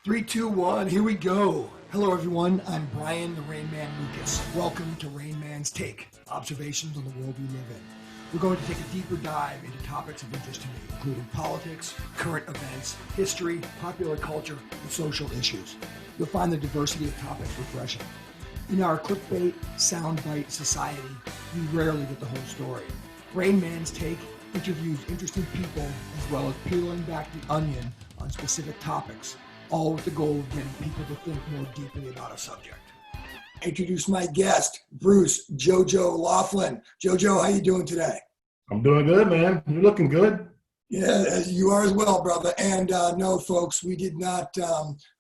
Three, two, one, here we go. Hello, everyone. I'm Brian the Rain Man Lucas. Welcome to RAINMAN'S Take, observations on the world we live in. We're going to take a deeper dive into topics of interest to me, including politics, current events, history, popular culture, and social issues. You'll find the diversity of topics refreshing. In our clickbait, soundbite society, we rarely get the whole story. RAINMAN'S Take interviews interesting people as well as peeling back the onion on specific topics, all with the goal of getting people to think more deeply about a subject. Introduce my guest, Bruce Jojo Laughlin. Jojo, how you doing today? I'm doing good, man. You're looking good. Yeah, as you are as well, brother. And no, folks, we did not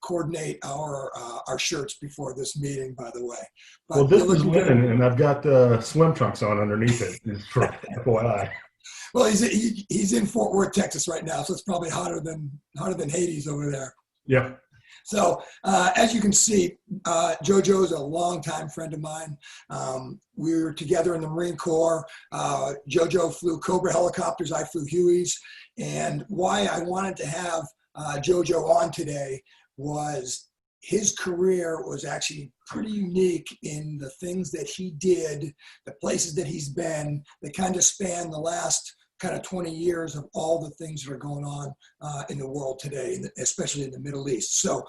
coordinate our shirts before this meeting, by the way. But well, this is linen, and I've got swim trunks on underneath it, for FYI. Well, he's in Fort Worth, Texas right now, so it's probably hotter than Hades over there. Yeah. So as you can see, Jojo is a longtime friend of mine. We were together in the Marine Corps. Jojo flew Cobra helicopters. I flew Hueys. And why I wanted to have Jojo on today was his career was actually pretty unique in the things that he did, the places that he's been, that kind of span the last kind of 20 years of all the things that are going on in the world today, especially in the Middle East. So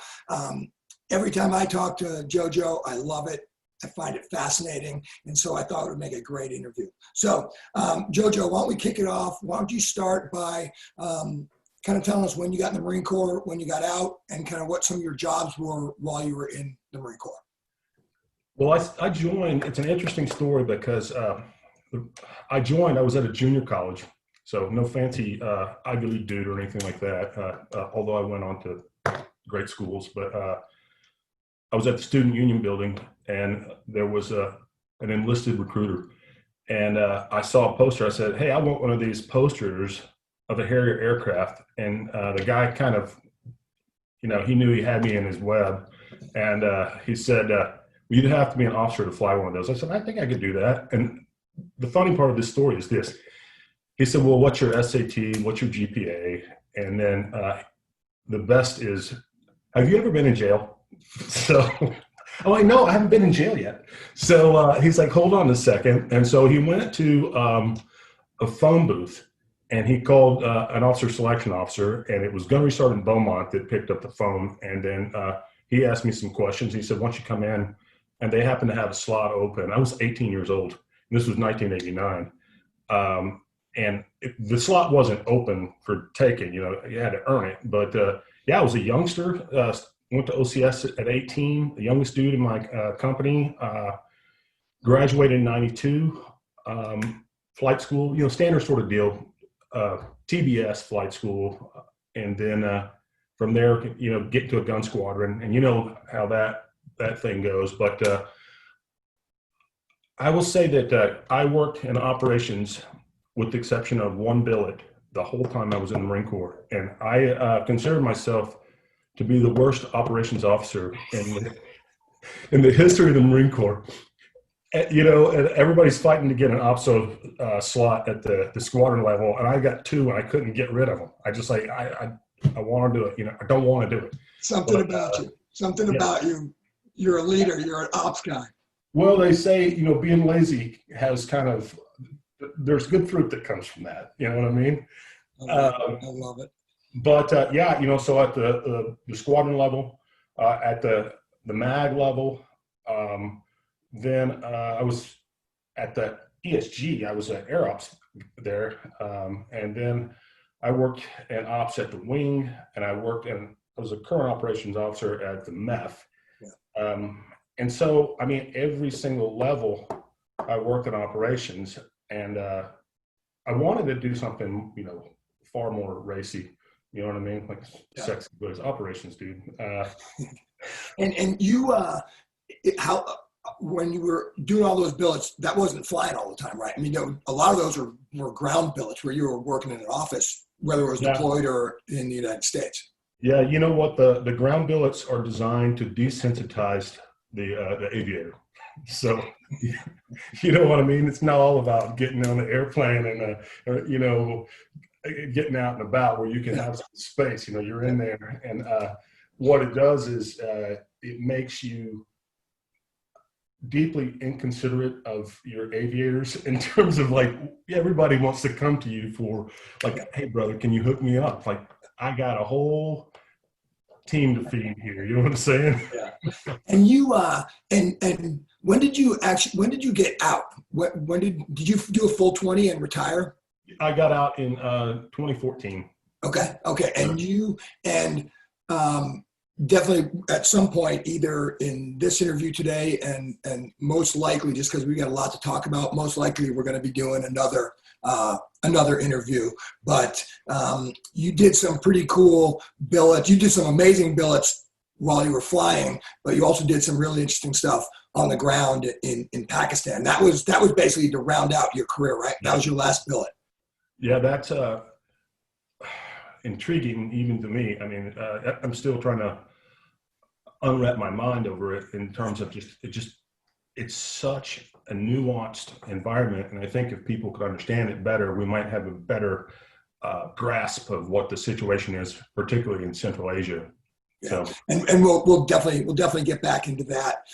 every time I talk to Jojo, I love it. I find it fascinating. And so I thought it would make a great interview. So Jojo, why don't we kick it off? Why don't you start by kind of telling us when you got in the Marine Corps, when you got out, and kind of what some of your jobs were while you were in the Marine Corps? Well, I joined, it's an interesting story because I was at a junior college. So no fancy Ivy League dude or anything like that, although I went on to great schools. But I was at the student union building, and there was an enlisted recruiter. And I saw a poster. I said, hey, I want one of these posters of a Harrier aircraft. And the guy kind of, he knew he had me in his web. And he said, well, you'd have to be an officer to fly one of those. I said, I think I could do that. And the funny part of this story is this. He said, well, what's your SAT? What's your GPA? And then the best is, have you ever been in jail? So I'm like, no, I haven't been in jail yet. So he's like, hold on a second. And so he went to a phone booth, and he called an officer selection officer, and it was Gunnery Sergeant Beaumont that picked up the phone. And then he asked me some questions. He said, why don't you come in? And they happened to have a slot open. I was 18 years old. This was 1989. And the slot wasn't open for taking, you had to earn it. But yeah, I was a youngster, went to OCS at 18, the youngest dude in my company, graduated in 92, flight school, standard sort of deal, TBS flight school. And then from there, get to a gun squadron, and how that thing goes. But I will say that I worked in operations with the exception of one billet the whole time I was in the Marine Corps. And I consider myself to be the worst operations officer in the history of the Marine Corps. And everybody's fighting to get an OPSO slot at the squadron level, and I got two, and I couldn't get rid of them. I just I want to do it. I don't want to do it. Something about you. You're a leader. You're an ops guy. Well, they say, being lazy has kind of, there's good fruit that comes from that. You know what I mean? I love it. But yeah, so at the squadron level, at the MAG level, then I was at the ESG. I was an air ops there, and then I worked in ops at the wing, and I was a current operations officer at the MEF. Yeah. And so, every single level, I worked in operations, and I wanted to do something, far more racy. You know what I mean? Like sexy, but as operations dude. And you, when you were doing all those billets, that wasn't flying all the time, right? A lot of those were ground billets where you were working in an office, whether it was deployed or in the United States. Yeah, you know what? The ground billets are designed to desensitize the aviator. So, you know what I mean? It's not all about getting on the airplane and, getting out and about where you can have some space. You're in there. And what it does is it makes you deeply inconsiderate of your aviators in terms of like everybody wants to come to you for like, hey brother, can you hook me up? Like I got a whole team to feed here. You know what I'm saying? Yeah. And you and when did you get out? When did you do a full 20 and retire? I got out in 2014. Okay. And definitely at some point, either in this interview today and most likely, just because we got a lot to talk about, most likely we're going to be doing another interview. But you did some pretty cool billets. You did some amazing billets while you were flying, but you also did some really interesting stuff on the ground in Pakistan. That was basically to round out your career, right? That was your last billet. Yeah, that's intriguing even to me. I mean, I'm still trying to unwrap my mind over it in terms of it's such a nuanced environment. And I think if people could understand it better, we might have a better grasp of what the situation is, particularly in Central Asia. Yeah. So, and we'll definitely get back into that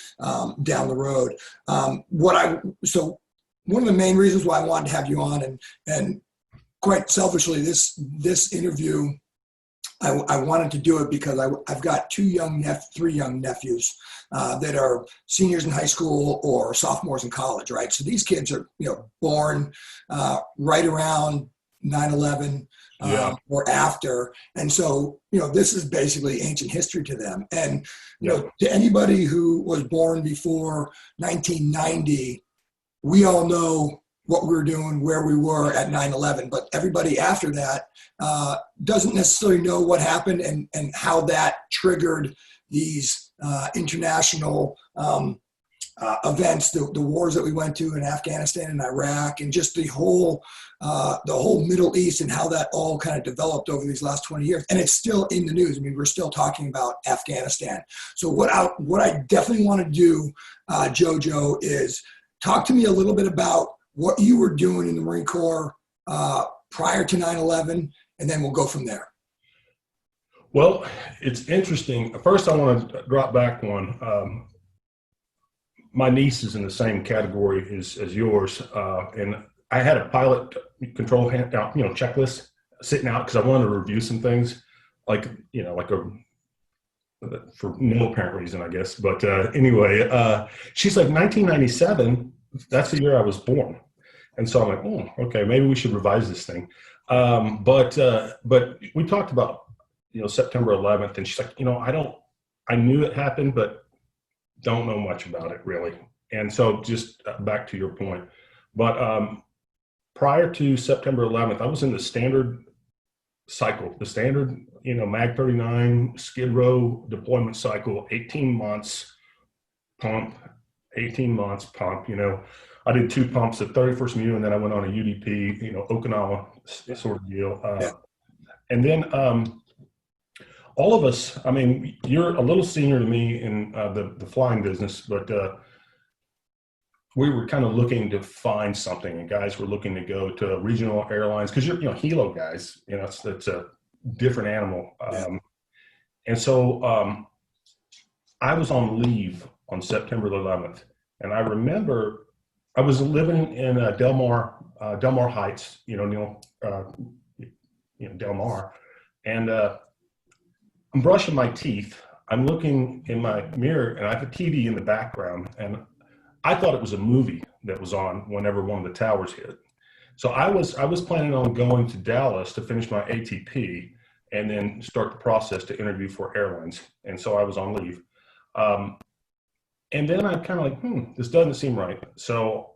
down the road. So one of the main reasons why I wanted to have you on, and quite selfishly, this interview, I wanted to do it because I've got three young nephews that are seniors in high school or sophomores in college, right? So these kids are, born right around 9/11 or after. And so, this is basically ancient history to them. And, to anybody who was born before 1990, we all know what we were doing, where we were at 9/11, but everybody after that doesn't necessarily know what happened and how that triggered these international events, the wars that we went to in Afghanistan and Iraq, and just the whole Middle East and how that all kind of developed over these last 20 years. And it's still in the news. I mean, we're still talking about Afghanistan. So what I definitely want to do, Jojo, is talk to me a little bit about what you were doing in the Marine Corps prior to 9/11, and then we'll go from there. Well, it's interesting. First, I want to drop back one. My niece is in the same category as yours, and I had a pilot control checklist sitting out because I wanted to review some things, for no apparent reason, I guess. But anyway, she's like 1997. That's the year I was born. And so I'm like, oh, okay, maybe we should revise this thing. But we talked about, September 11th, and she's like, I knew it happened, but don't know much about it really. And so just back to your point. But prior to September 11th, I was in the standard cycle, the standard, MAG 39 skid row deployment cycle, 18 months pump, 18 months pump, I did 2 pumps at 31st Mu, and then I went on a UDP, Okinawa sort of deal. And then all of us, I mean, you're a little senior to me in the flying business, but we were kind of looking to find something, and guys were looking to go to regional airlines because you're, helo guys, it's a different animal. And so I was on leave on September 11th, and I remember I was living in Del Mar Heights, Del Mar, and I'm brushing my teeth. I'm looking in my mirror, and I have a TV in the background, and I thought it was a movie that was on whenever one of the towers hit. So I was planning on going to Dallas to finish my ATP and then start the process to interview for airlines. And so I was on leave. And then I'm kind of like, this doesn't seem right. So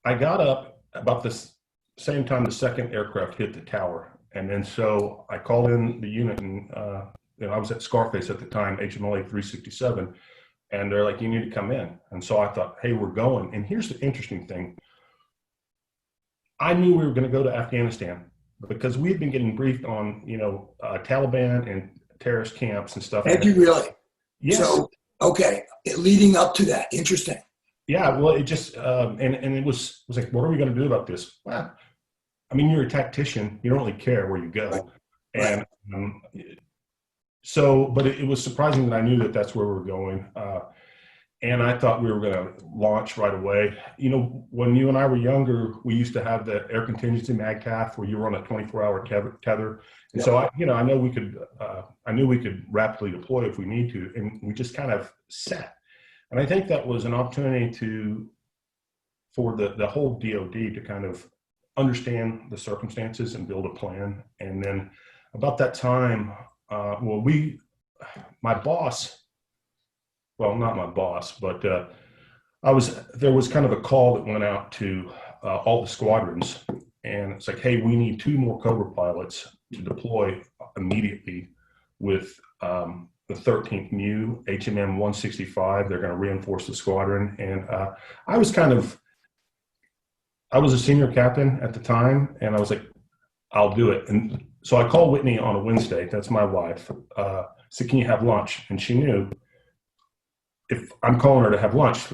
I got up about the same time the second aircraft hit the tower. And then so I called in the unit, and I was at Scarface at the time, HMLA 367, and they're like, you need to come in. And so I thought, hey, we're going. And here's the interesting thing. I knew we were going to go to Afghanistan because we had been getting briefed on, Taliban and terrorist camps and stuff. Did you really? Yes. So, okay, leading up to that, interesting. Yeah, well, it just, and it was like, what are we going to do about this? Well, I mean, you're a tactician. You don't really care where you go. Right. And So, but it was surprising that I knew that that's where we were going. And I thought we were going to launch right away. You know, when you and I were younger, we used to have the air contingency MAGTF where you were on a 24-hour tether. And Yep. so I knew we could rapidly deploy if we need to, and we just kind of sat. And I think that was an opportunity for the whole DOD to kind of understand the circumstances and build a plan. And then about that time, my boss, well, not my boss, but there was kind of a call that went out to all the squadrons, and it's like, hey, we need 2 more Cobra pilots to deploy immediately with the 13th MU HMM 165. They're going to reinforce the squadron, and I was a senior captain at the time, and I was like, I'll do it. And so I called Whitney on a Wednesday. That's my wife. Said, can you have lunch? And she knew if I'm calling her to have lunch,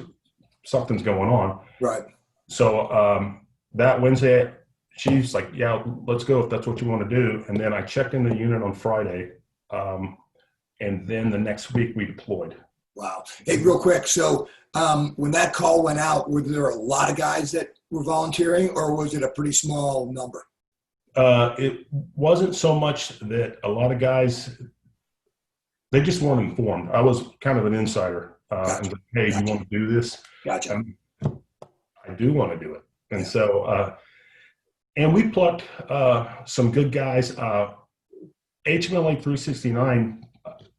something's going on. Right. So that Wednesday, she's like, yeah, let's go if that's what you want to do. And then I checked in the unit on Friday. And then the next week we deployed. Wow. Hey, real quick. So when that call went out, were there a lot of guys that were volunteering, or was it a pretty small number? It wasn't so much that a lot of guys, they just weren't informed. I was kind of an insider. Gotcha. And like, hey, do you want to do this? Gotcha. I do want to do it. And so, and we plucked some good guys. HMLA 369,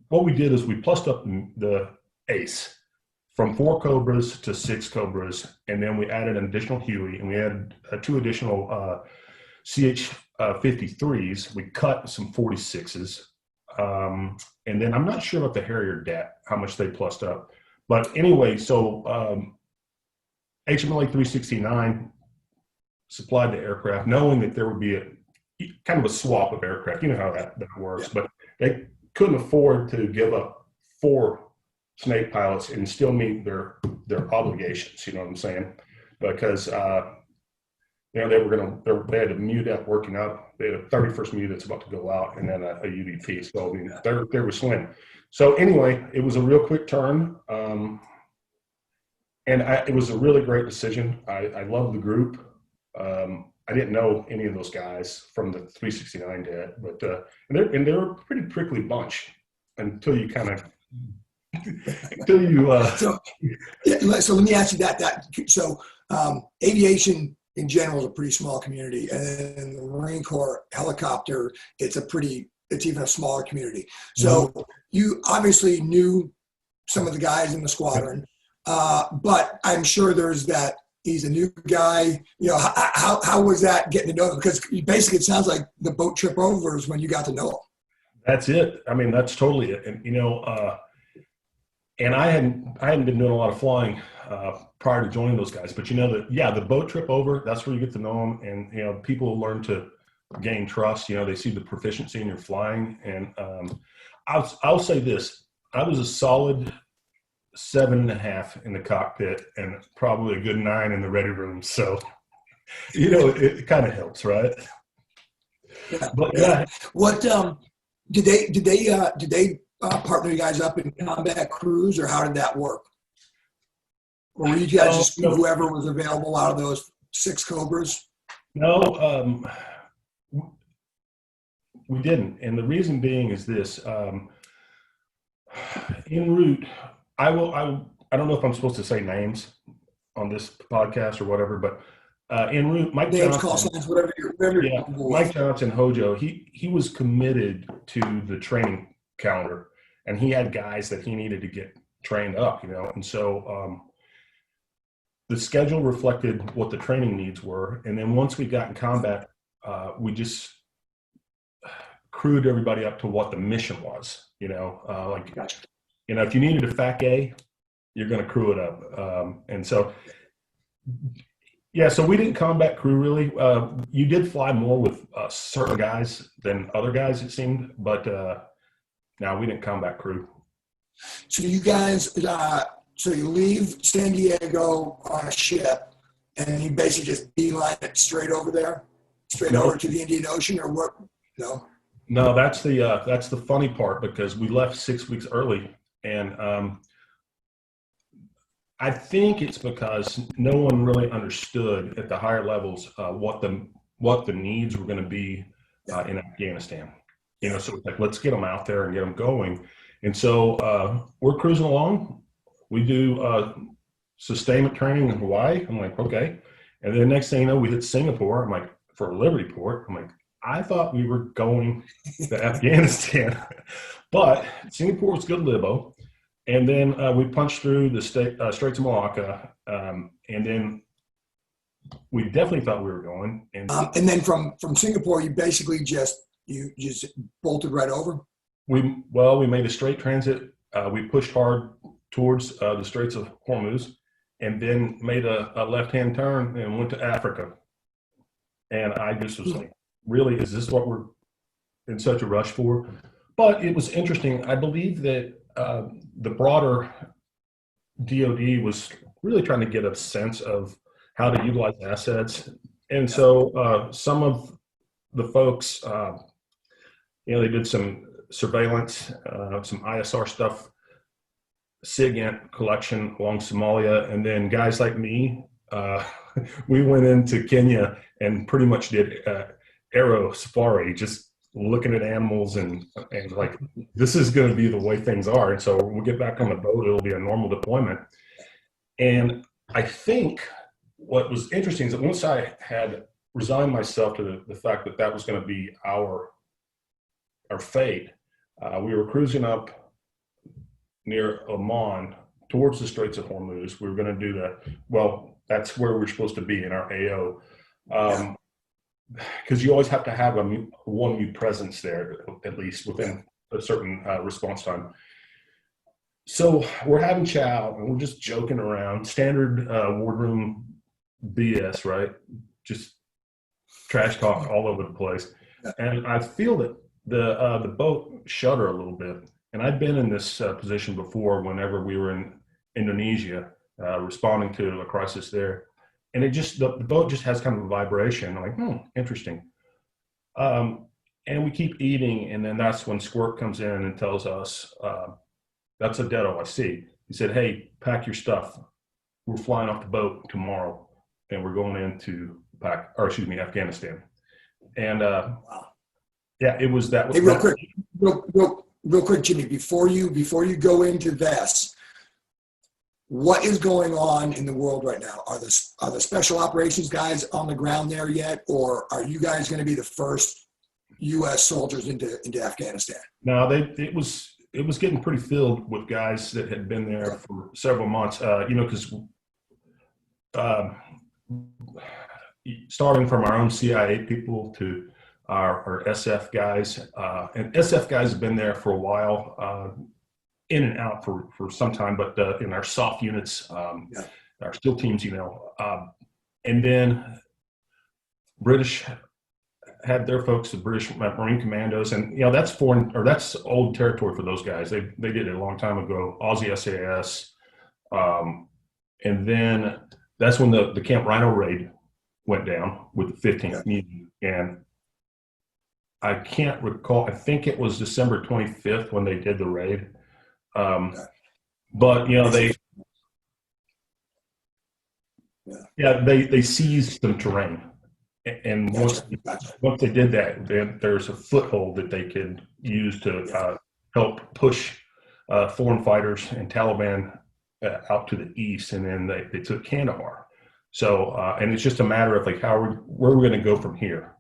what we did is we plussed up the ACE from 4 Cobras to 6 Cobras, and then we added an additional Huey, and we added 2 additional CH-53s. We cut some 46s. And then I'm not sure about the Harrier DAT, how much they plussed up. But anyway, so HMLA 369 supplied the aircraft, knowing that there would be a kind of a swap of aircraft. You know how that works. Yeah. But they couldn't afford to give up 4 snake pilots and still meet their obligations. You know what I'm saying? Because they had a MU that working out. They had a 31st MU that's about to go out, and then a UDP. So I mean, they were slim. So anyway, it was a real quick turn, and it was a really great decision. I love the group. I didn't know any of those guys from the 369 yet, but and they're a pretty prickly bunch until you kind of until you. So let me ask you that. So aviation in general is a pretty small community, and in the Marine Corps helicopter, it's even a smaller community. So you obviously knew some of the guys in the squadron, but I'm sure there's that he's a new guy. You know, how was that getting to know him? Because basically it sounds like the boat trip over is when you got to know him. That's it. I mean, that's totally it. And, you know, and I hadn't been doing a lot of flying prior to joining those guys, but you know that, yeah, the boat trip over, that's where you get to know them. And, you know, people learn to gain trust. You know, they see the proficiency in your flying. And I'll say this, I was a solid 7.5 in the cockpit and probably a good 9 in the ready room. So, you know, it kind of helps, right? Yeah. But yeah. What did they partner you guys up in combat crews, or how did that work? Or were you guys just whoever was available out of those 6 Cobras? No, we didn't. And the reason being is this, en route, I don't know if I'm supposed to say names on this podcast or whatever, but en route, Mike names, Johnson, call signs, whatever you're Mike Johnson, Hojo, he was committed to the training calendar, and he had guys that he needed to get trained up, you know, and so the schedule reflected what the training needs were. And then once we got in combat, we just crewed everybody up to what the mission was, you know, like, Gotcha. You know, if you needed a FAC-A, you're going to crew it up. And so, yeah, so we didn't combat crew really. You did fly more with certain guys than other guys, it seemed, but no, we didn't combat crew. So you guys, so you leave San Diego on a ship, and you basically just beeline it straight over there, over to the Indian Ocean, or what? No. No, that's the funny part because we left 6 weeks early, and I think it's because no one really understood at the higher levels what the needs were going to be in Afghanistan. You know, so it's like let's get them out there and get them going. And so we're cruising along. We do sustainment training in Hawaii. I'm like, okay. And then next thing you know, we hit Singapore. I'm like, for a Liberty Port. I'm like, I thought we were going to Afghanistan, but Singapore was good libo. And then we punched through the Straits of Malacca, and then we definitely thought we were going. And then from Singapore, you basically just bolted right over. We made a straight transit. We pushed hard towards the Straits of Hormuz, and then made a left-hand turn and went to Africa. And I just was like, really, is this what we're in such a rush for? But it was interesting. I believe that the broader DoD was really trying to get a sense of how to utilize assets. And so some of the folks, they did some surveillance, some ISR stuff, SIGINT collection along Somalia, and then guys like me, we went into Kenya and pretty much did aero safari, just looking at animals and like, this is going to be the way things are. And so when we get back on the boat, it'll be a normal deployment. And I think what was interesting is that once I had resigned myself to the fact that that was going to be our fate, we were cruising up near Oman towards the Straits of Hormuz. We were going to do that's where we're supposed to be in our AO. Because you always have to have one mute presence there, at least within a certain response time. So we're having chow and we're just joking around, standard wardroom BS, right? Just trash talk all over the place. And I feel that the boat shudder a little bit. And I've been in this position before whenever we were in Indonesia, responding to a crisis there. And it just, the boat just has kind of a vibration. I'm like, interesting. And we keep eating. And then that's when Squirt comes in and tells us, that's a dead OIC. He said, hey, pack your stuff. We're flying off the boat tomorrow and we're going into Afghanistan. And it was that. Hey, real quick, Jimmy, before you go into this, what is going on in the world right now? Are the special operations guys on the ground there yet, or are you guys going to be the first U.S. soldiers into Afghanistan? No, it was getting pretty filled with guys that had been there for several months. Because starting from our own CIA people to our SF guys, and SF guys have been there for a while. In and out for some time, but in our soft units, our SEAL teams, and then British had their folks, the British Marine Commandos, and that's foreign, or that's old territory for those guys. They did it a long time ago. Aussie SAS, and then that's when the Camp Rhino raid went down with the 15th Mutiny, and I can't recall. I think it was December 25th when they did the raid. But they seized some terrain, and once they did that, there's a foothold that they could use to help push foreign fighters and Taliban out to the east, and then they took Kandahar. So and it's just a matter of like where we're going to go from here.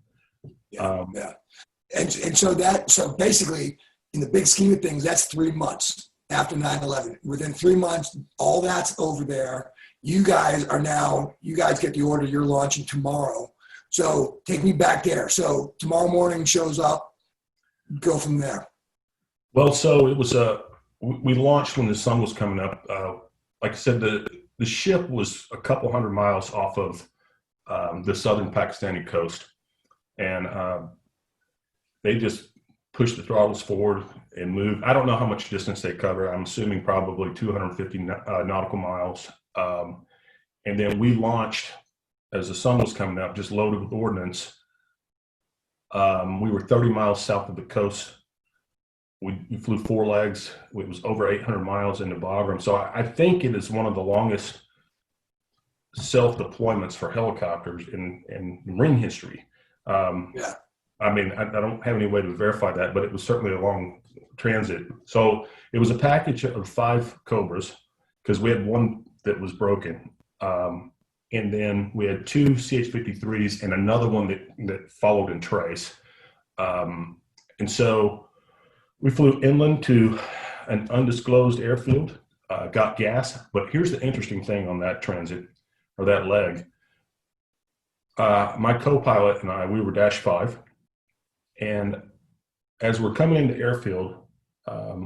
And so basically, in the big scheme of things, that's 3 months. After 9/11, within 3 months, all that's over there. You guys get the order, you're launching tomorrow. So take me back there. So tomorrow morning shows up, go from there. Well, so it was we launched when the sun was coming up. Like I said, the ship was a couple hundred miles off of the southern Pakistani coast, and they just pushed the throttles forward and moved. I don't know how much distance they cover. I'm assuming probably 250 nautical miles. And then we launched as the sun was coming up, just loaded with ordnance. We were 30 miles south of the coast. We flew 4 legs. It was over 800 miles into Bagram. So I think it is one of the longest self-deployments for helicopters in Marine history. Yeah. I mean, I don't have any way to verify that, but it was certainly a long transit. So it was a package of 5 Cobras because we had one that was broken. And then we had 2 CH-53s and another one that followed in trace. And so we flew inland to an undisclosed airfield, got gas. But here's the interesting thing on that transit, or that leg. My co-pilot and I, we were dash 5. And as we're coming into airfield,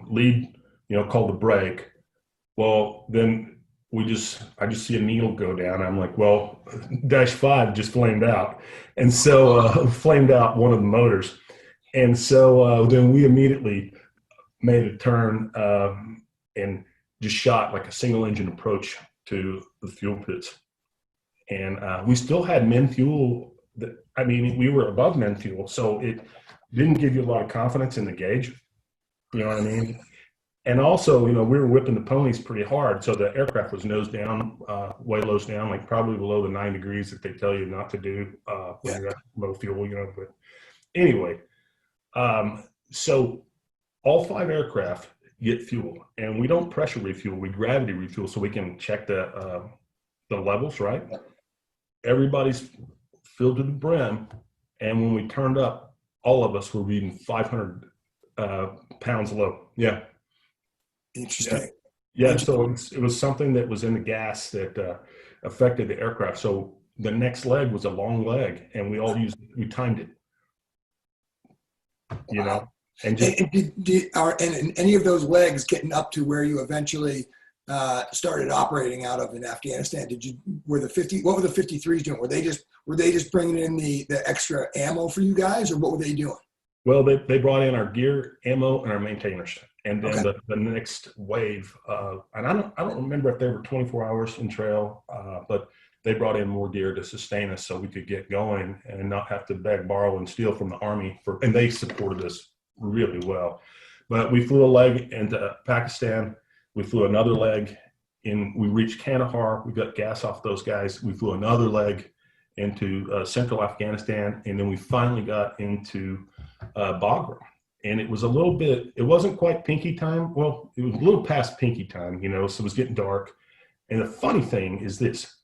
lead, called the brake. Well, then I just see a needle go down. I'm like, well, dash 5 just flamed out. And so flamed out one of the motors. And so then we immediately made a turn and just shot like a single engine approach to the fuel pits. And we still had men fuel. We were above men fuel. So it didn't give you a lot of confidence in the gauge. You know what I mean? And also, we were whipping the ponies pretty hard. So the aircraft was nose down, way lows down, like probably below the 9 degrees that they tell you not to do when you're at low fuel, But anyway, so all 5 aircraft get fuel, and we don't pressure refuel, we gravity refuel so we can check the levels, right? Everybody's filled to the brim, and when we turned up, all of us were reading 500 pounds low. Yeah. Interesting. Yeah. So it was something that was in the gas that affected the aircraft. So the next leg was a long leg, and we timed it. Wow. And just and any of those legs getting up to where you eventually started operating out of in Afghanistan? What were the 53s doing? Were they just bringing in the extra ammo for you guys, or what were they doing? Well, they brought in our gear, ammo, and our maintainers, and then the next wave. And I don't remember if they were 24 hours in trail, but they brought in more gear to sustain us so we could get going and not have to beg, borrow, and steal from the Army. And they supported us really well. But we flew a leg into Pakistan. We flew another leg we reached Kandahar. We got gas off those guys. We flew another leg into central Afghanistan. And then we finally got into Bagram. And it wasn't quite pinky time. Well, it was a little past pinky time, so it was getting dark. And the funny thing is this.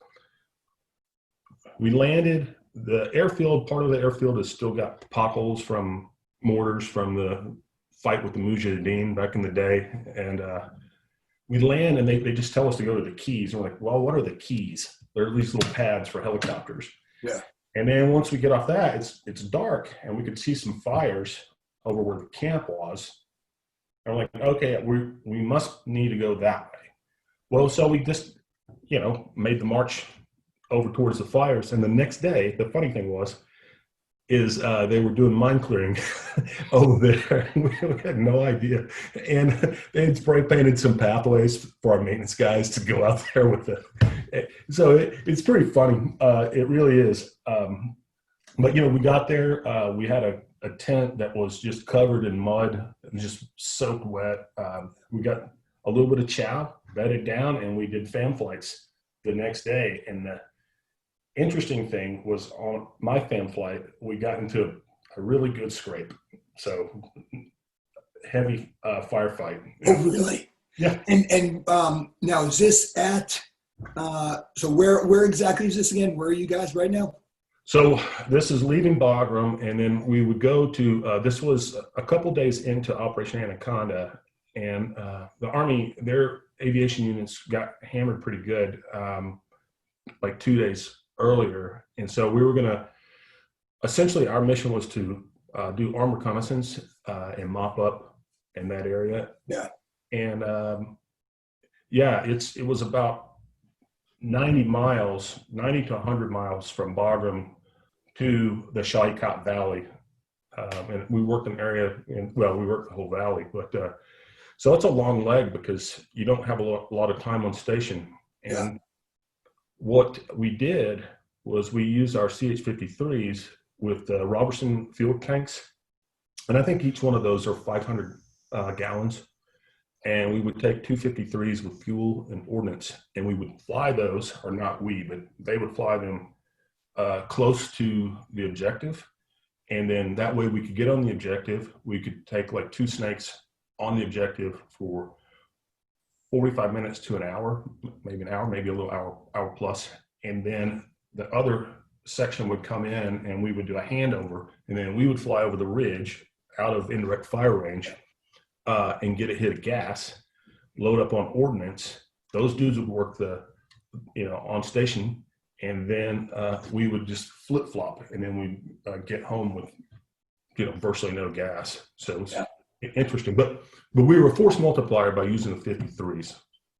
We landed, part of the airfield has still got potholes from mortars from the fight with the Mujahideen back in the day. And we land and they just tell us to go to the keys. And we're like, well, what are the keys? They're these little pads for helicopters. Yeah. And then once we get off that, it's dark and we could see some fires over where the camp was. And we're like, okay, we must need to go that way. Well, so we just, made the march over towards the fires. And the next day, the funny thing is they were doing mine clearing over there. We had no idea. And they had spray painted some pathways for our maintenance guys to go out there with it. So it's pretty funny. It really is. But, we got there. We had a tent that was just covered in mud, just soaked wet. We got a little bit of chow, bedded down, and we did fan flights the next day. And the interesting thing was on my fan flight, we got into a really good scrape. So heavy firefight. Oh, really? Yeah. And now is this at, so where exactly is this again? Where are you guys right now? So this is leaving Bagram, and then we would go to, this was a couple days into Operation Anaconda, and the Army, their aviation units got hammered pretty good, like 2 days earlier. And so we were gonna, essentially our mission was to do armed reconnaissance and mop up in that area. Yeah. And it was about 90 to 100 miles from Bagram to the Shalikat Valley. And we worked an area, we worked the whole valley, but so it's a long leg because you don't have a lot of time on station. And what we did was we used our CH-53s with Robertson fuel tanks. And I think each one of those are 500 gallons. And we would take 253s with fuel and ordnance, and we would fly those, or not we, but they would fly them close to the objective. And then that way we could get on the objective. We could take like 2 snakes on the objective for 45 minutes to an hour, maybe an hour, maybe a little hour plus. And then the other section would come in and we would do a handover, and then we would fly over the ridge out of indirect fire range and get a hit of gas, load up on ordnance. Those dudes would work the, on station, and then we would just flip flop, and then we'd get home with, virtually no gas. So it's interesting, but we were a force multiplier by using the 53s.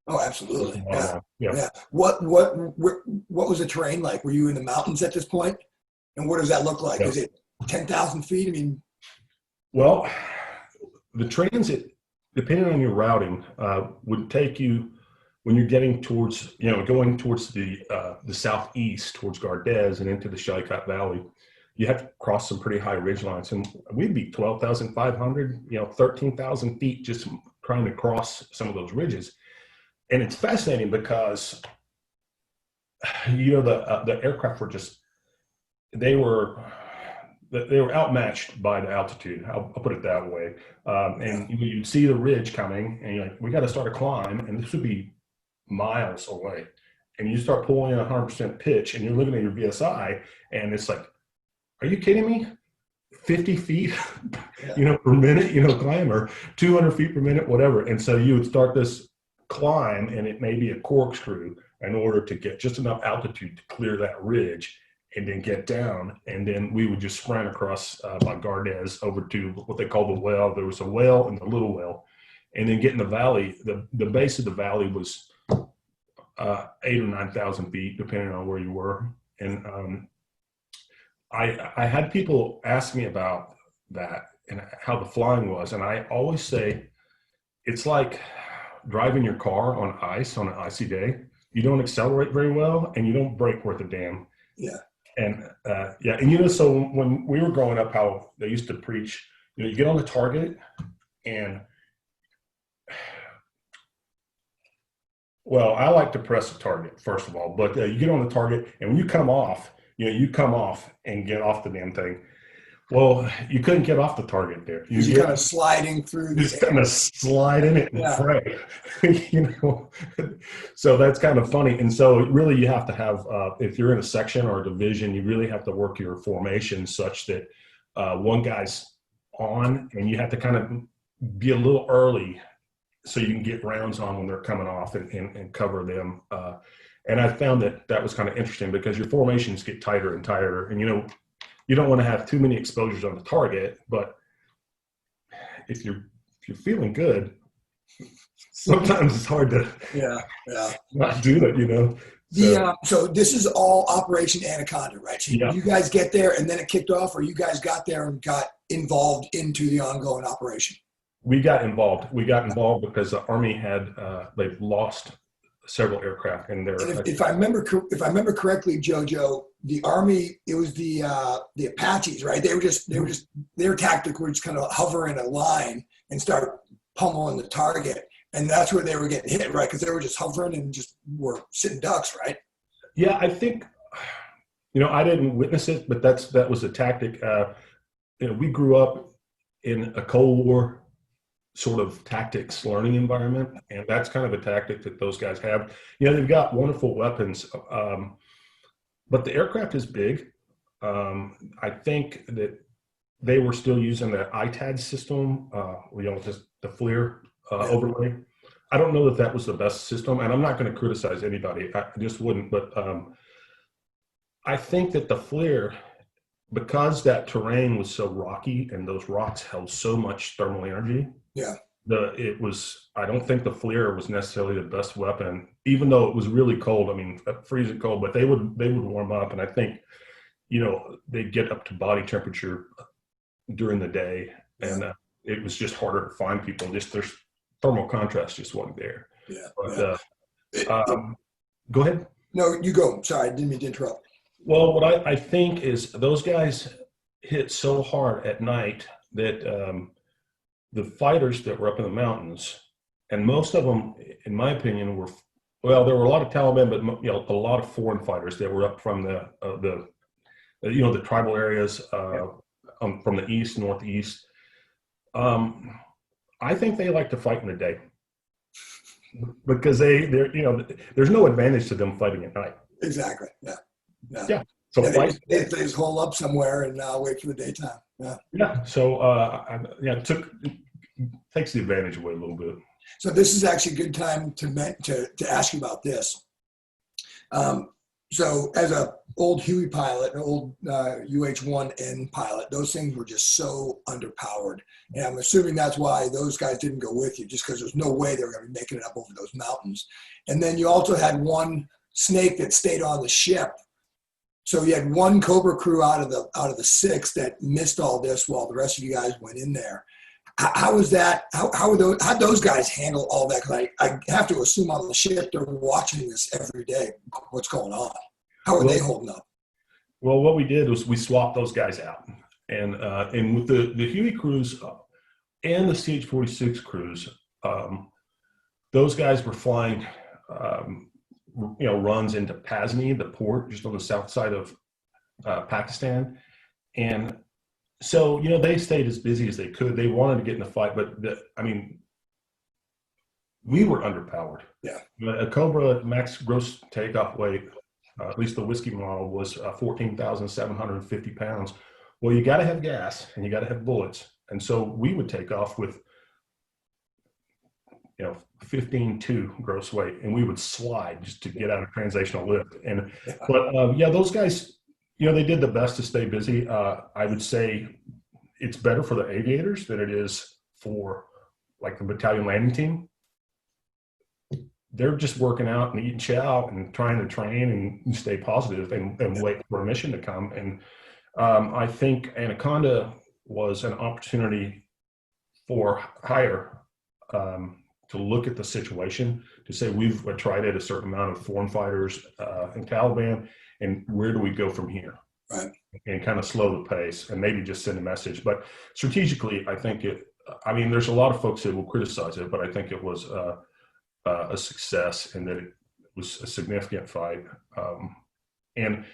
Oh, absolutely. Yeah. What was the terrain like? Were you in the mountains at this point? And what does that look like? Is it 10,000 feet? I mean, well, the transit, depending on your routing, would take you, when you're getting towards, going towards the southeast, towards Gardez and into the Shellycott Valley, you have to cross some pretty high ridge lines. And we'd be 12,500, 13,000 feet just trying to cross some of those ridges. And it's fascinating because, the aircraft were just, they were outmatched by the altitude. I'll put it that way. And you'd see the ridge coming, and you're like, we got to start a climb, and this would be miles away. And you start pulling in 100% pitch, and you're looking at your VSI, and it's like, are you kidding me? 50 feet, per minute, climb, or 200 feet per minute, whatever. And so you would start this climb, and it may be a corkscrew in order to get just enough altitude to clear that ridge, and then get down. And then we would just sprint across by Gardez over to what they call the well. There was a well and the little well, and then get in the valley. The base of the valley was 8,000 or 9,000 feet, depending on where you were. And I had people ask me about that and how the flying was, and I always say it's like driving your car on ice on an icy day. You don't accelerate very well, and you don't brake worth a damn. Yeah. And and so when we were growing up, how they used to preach, you get on the target, and well, I like to press the target first of all, but you get on the target, and when you come off, you come off and get off the damn thing. Well, you couldn't get off the target there. You're kind of sliding through. Just kind of slide in it and fray, So that's kind of funny. And so really you have to have, if you're in a section or a division, you really have to work your formation such that one guy's on, and you have to kind of be a little early so you can get rounds on when they're coming off and cover them. And I found that was kind of interesting because your formations get tighter and tighter, and you don't want to have too many exposures on the target, but if you're feeling good, sometimes it's hard to not do it, So this is all Operation Anaconda, right? So you guys get there and then it kicked off, or you guys got there and got involved into the ongoing operation? We got involved. We got involved because the Army had they've lost several aircraft in there. If I remember correctly, JoJo, the Army, it was the Apaches, right? Their tactic was just kind of hover in a line and start pummeling the target, and that's where they were getting hit, right? Because they were just hovering and just were sitting ducks, right? Yeah, I think I didn't witness it, but that was a tactic. We grew up in a Cold War sort of tactics learning environment, and that's kind of a tactic that those guys have. They've got wonderful weapons, but the aircraft is big. I think that they were still using the ITAD system, just the FLIR overlay. I don't know that was the best system, and I'm not going to criticize anybody. I just wouldn't, but I think that the FLIR, because that terrain was so rocky and those rocks held so much thermal energy, I don't think the FLIR was necessarily the best weapon, even though it was really cold. I mean, freezing cold, but they would warm up, and I think, they'd get up to body temperature during the day, and it was just harder to find people. Just there's thermal contrast just wasn't there. Go ahead. No, you go. Sorry, I didn't mean to interrupt. Well, what I think is those guys, hit so hard at night that the fighters that were up in the mountains, and most of them, in my opinion, were, well, there were a lot of Taliban, but a lot of foreign fighters that were up from the tribal areas from the east, northeast. I think they like to fight in the day because there's no advantage to them fighting at night. Exactly. Yeah. Yeah. Yeah. So they just hole up somewhere and wait for the daytime. Yeah. Yeah. So takes the advantage away a little bit. So this is actually a good time to ask you about this. So as a old Huey pilot, an old UH-1N pilot, those things were just so underpowered. And I'm assuming that's why those guys didn't go with you, just because there's no way they were going to be making it up over those mountains. And then you also had one snake that stayed on the ship. So you had one Cobra crew out of the 6 that missed all this while the rest of you guys went in there. How was that? How'd those guys handle all that? Because I have to assume on the ship they're watching this every day. What's going on? How are they holding up? Well, what we did was we swapped those guys out, and with the Huey crews and the CH-46 crews, those guys were flying, runs into Pasni, the port just on the south side of Pakistan, and so they stayed as busy as they could. They wanted to get in the fight, but we were underpowered. Yeah, a Cobra max gross takeoff weight, at least the whiskey model, was 14,750 pounds. Well, you got to have gas and you got to have bullets, and so we would take off with 15.2 gross weight, and we would slide just to get out of translational lift. But those guys, they did the best to stay busy. I would say it's better for the aviators than it is for like the battalion landing team. They're just working out and eating chow and trying to train and stay positive and wait for a mission to come. And I think Anaconda was an opportunity for hire to look at the situation, to say we've tried a certain amount of foreign fighters and Taliban, and where do we go from here? Right. And kind of slow the pace and maybe just send a message. But strategically, I think there's a lot of folks that will criticize it, but I think it was a success and that it was a significant fight. And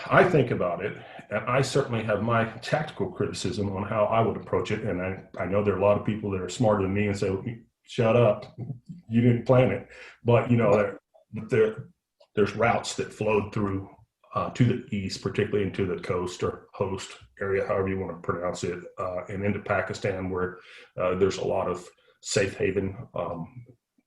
I think about it, and I certainly have my tactical criticism on how I would approach it. And I know there are a lot of people that are smarter than me and say, shut up, you didn't plan it. But, there's routes that flowed through to the east, particularly into the coast or host area, however you want to pronounce it, and into Pakistan, where there's a lot of safe haven,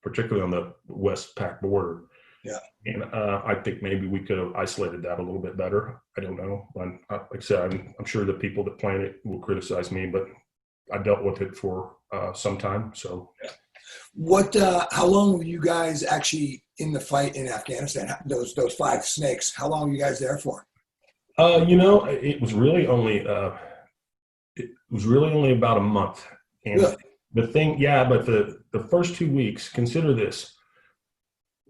particularly on the West Pak border. Yeah. And I think maybe we could have isolated that a little bit better. I don't know. Like I said, I'm sure the people that plan it will criticize me, but I dealt with it for some time. So, yeah. How long were you guys actually in the fight in Afghanistan? Those 5 snakes. How long were you guys there for? It was really only about a month. And really? the thing, but the first 2 weeks, consider this.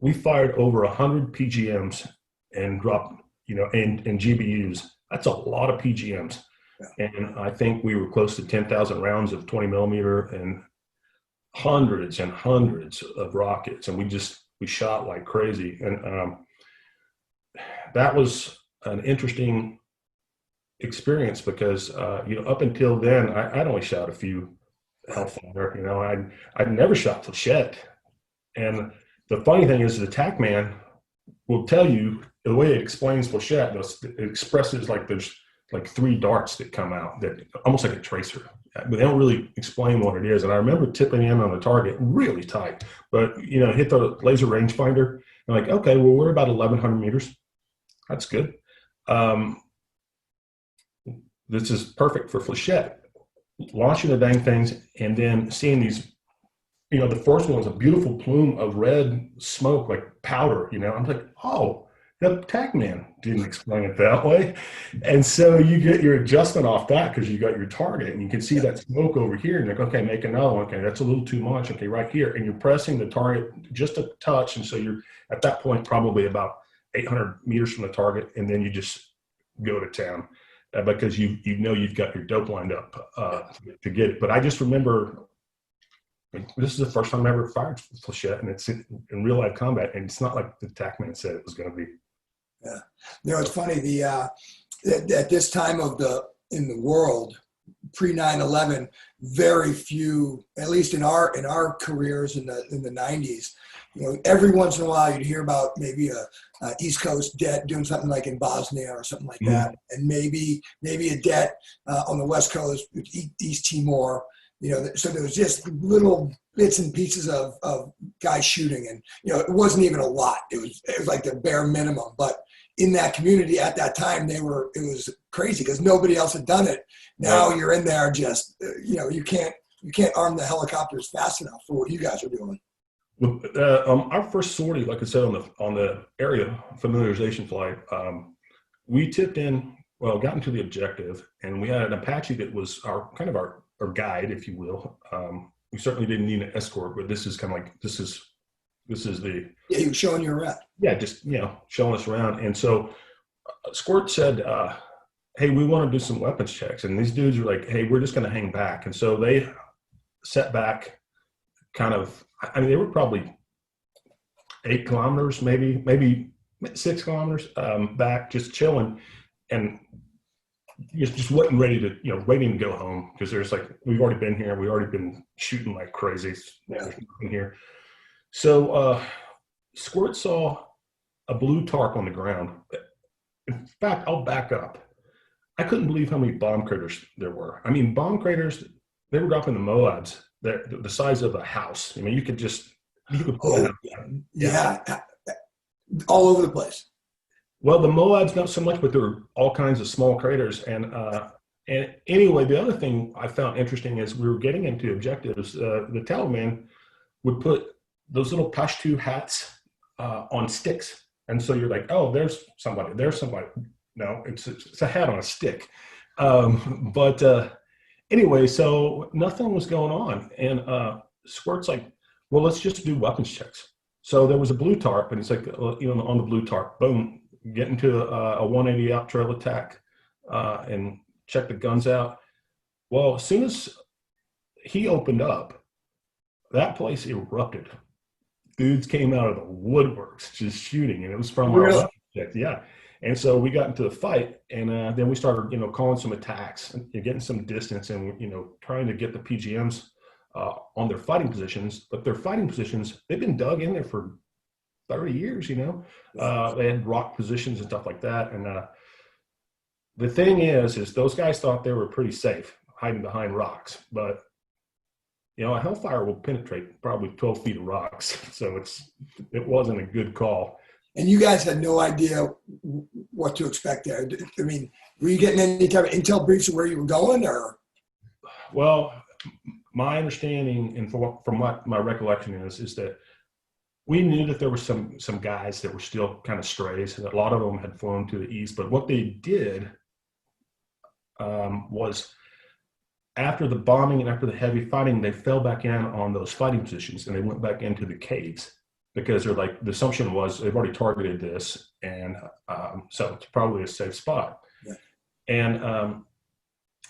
We fired over 100 PGMs and dropped, and GBUs. That's a lot of PGMs. Yeah. And I think we were close to 10,000 rounds of 20 millimeter and hundreds and hundreds of rockets. And we shot like crazy. And that was an interesting experience because, up until then, I'd only shot a few Hellfire. I'd never shot Flechette. And the funny thing is, the TACman will tell you the way it explains Flechette. It expresses like there's like 3 darts that come out, that almost like a tracer, but they don't really explain what it is. And I remember tipping in on the target really tight, but hit the laser rangefinder and like, okay, well, we're about 1,100 meters. That's good. This is perfect for Flechette. Launching the dang things and then seeing these. The first one was a beautiful plume of red smoke, like powder, I'm like, oh, the TACman didn't explain it that way. And so you get your adjustment off that because you got your target and you can see that smoke over here and you're like, okay, make another one. Okay, that's a little too much. Okay, right here. And you're pressing the target just a touch. And so you're at that point probably about 800 meters from the target, and then you just go to town. because you know you've got your dope lined up to get it. But I just remember, this is the first time I ever fired flechette, and it's in real life combat, and it's not like the TAC man said it was going to be. Yeah, it's funny. At this time in the world, pre 9/11, very few, at least in our careers in the 90s, every once in a while you'd hear about maybe a East Coast det doing something like in Bosnia or something like that, and maybe a det on the West Coast, East Timor. So there was just little bits and pieces of guys shooting, and it wasn't even a lot. It was like the bare minimum. But in that community at that time, it was crazy because nobody else had done it. Now you're in there, just you can't arm the helicopters fast enough for what you guys are doing. Well, our first sortie, like I said, on the area familiarization flight, we tipped in. Well, got into the objective, and we had an Apache that was our guide, if you will. We certainly didn't need an escort, but this is kind of like this is the he was showing you around. Yeah, just showing us around. And so Squirt said, "Hey, we want to do some weapons checks." And these dudes were like, "Hey, we're just going to hang back." And so they set back, kind of. I mean, they were probably 8 kilometers, maybe 6 kilometers back, just chilling, and just wasn't ready to waiting to go home because there's like, we've already been here, we've already been shooting like crazy. There's nothing here. So Squirt saw a blue tarp on the ground. In fact, I'll back up. I couldn't believe how many bomb craters there were. I mean, bomb craters, they were dropping the Moabs the size of a house. I mean, you could put all over the place. Well, the Moabs not so much, but there were all kinds of small craters. And anyway, the other thing I found interesting is we were getting into objectives. The Taliban would put those little Pashtu hats on sticks, and so you're like, oh, there's somebody. No, it's a hat on a stick. But anyway, so nothing was going on, and Squirt's like, well, let's just do weapons checks. So there was a blue tarp, and it's like, on the blue tarp, boom. Get into a 180 out trail attack and check the guns out. Well, as soon as he opened up, that place erupted. Dudes came out of the woodworks just shooting, and it was from our weapons checks. Yeah. And so we got into the fight, and then we started, calling some attacks and getting some distance, and trying to get the PGMs on their fighting positions. But their fighting positions, they've been dug in there for 30 years, they had rock positions and stuff like that. And the thing is those guys thought they were pretty safe hiding behind rocks, but a Hellfire will penetrate probably 12 feet of rocks. So it wasn't a good call. And you guys had no idea what to expect there. I mean, were you getting any type of intel briefs of where you were going, or? Well, my understanding and from what my recollection is that we knew that there were some guys that were still kind of strays, and a lot of them had flown to the east. But what they did was, after the bombing and after the heavy fighting, they fell back in on those fighting positions, and they went back into the caves because they're like, the assumption was they've already targeted this, and so it's probably a safe spot. Yeah.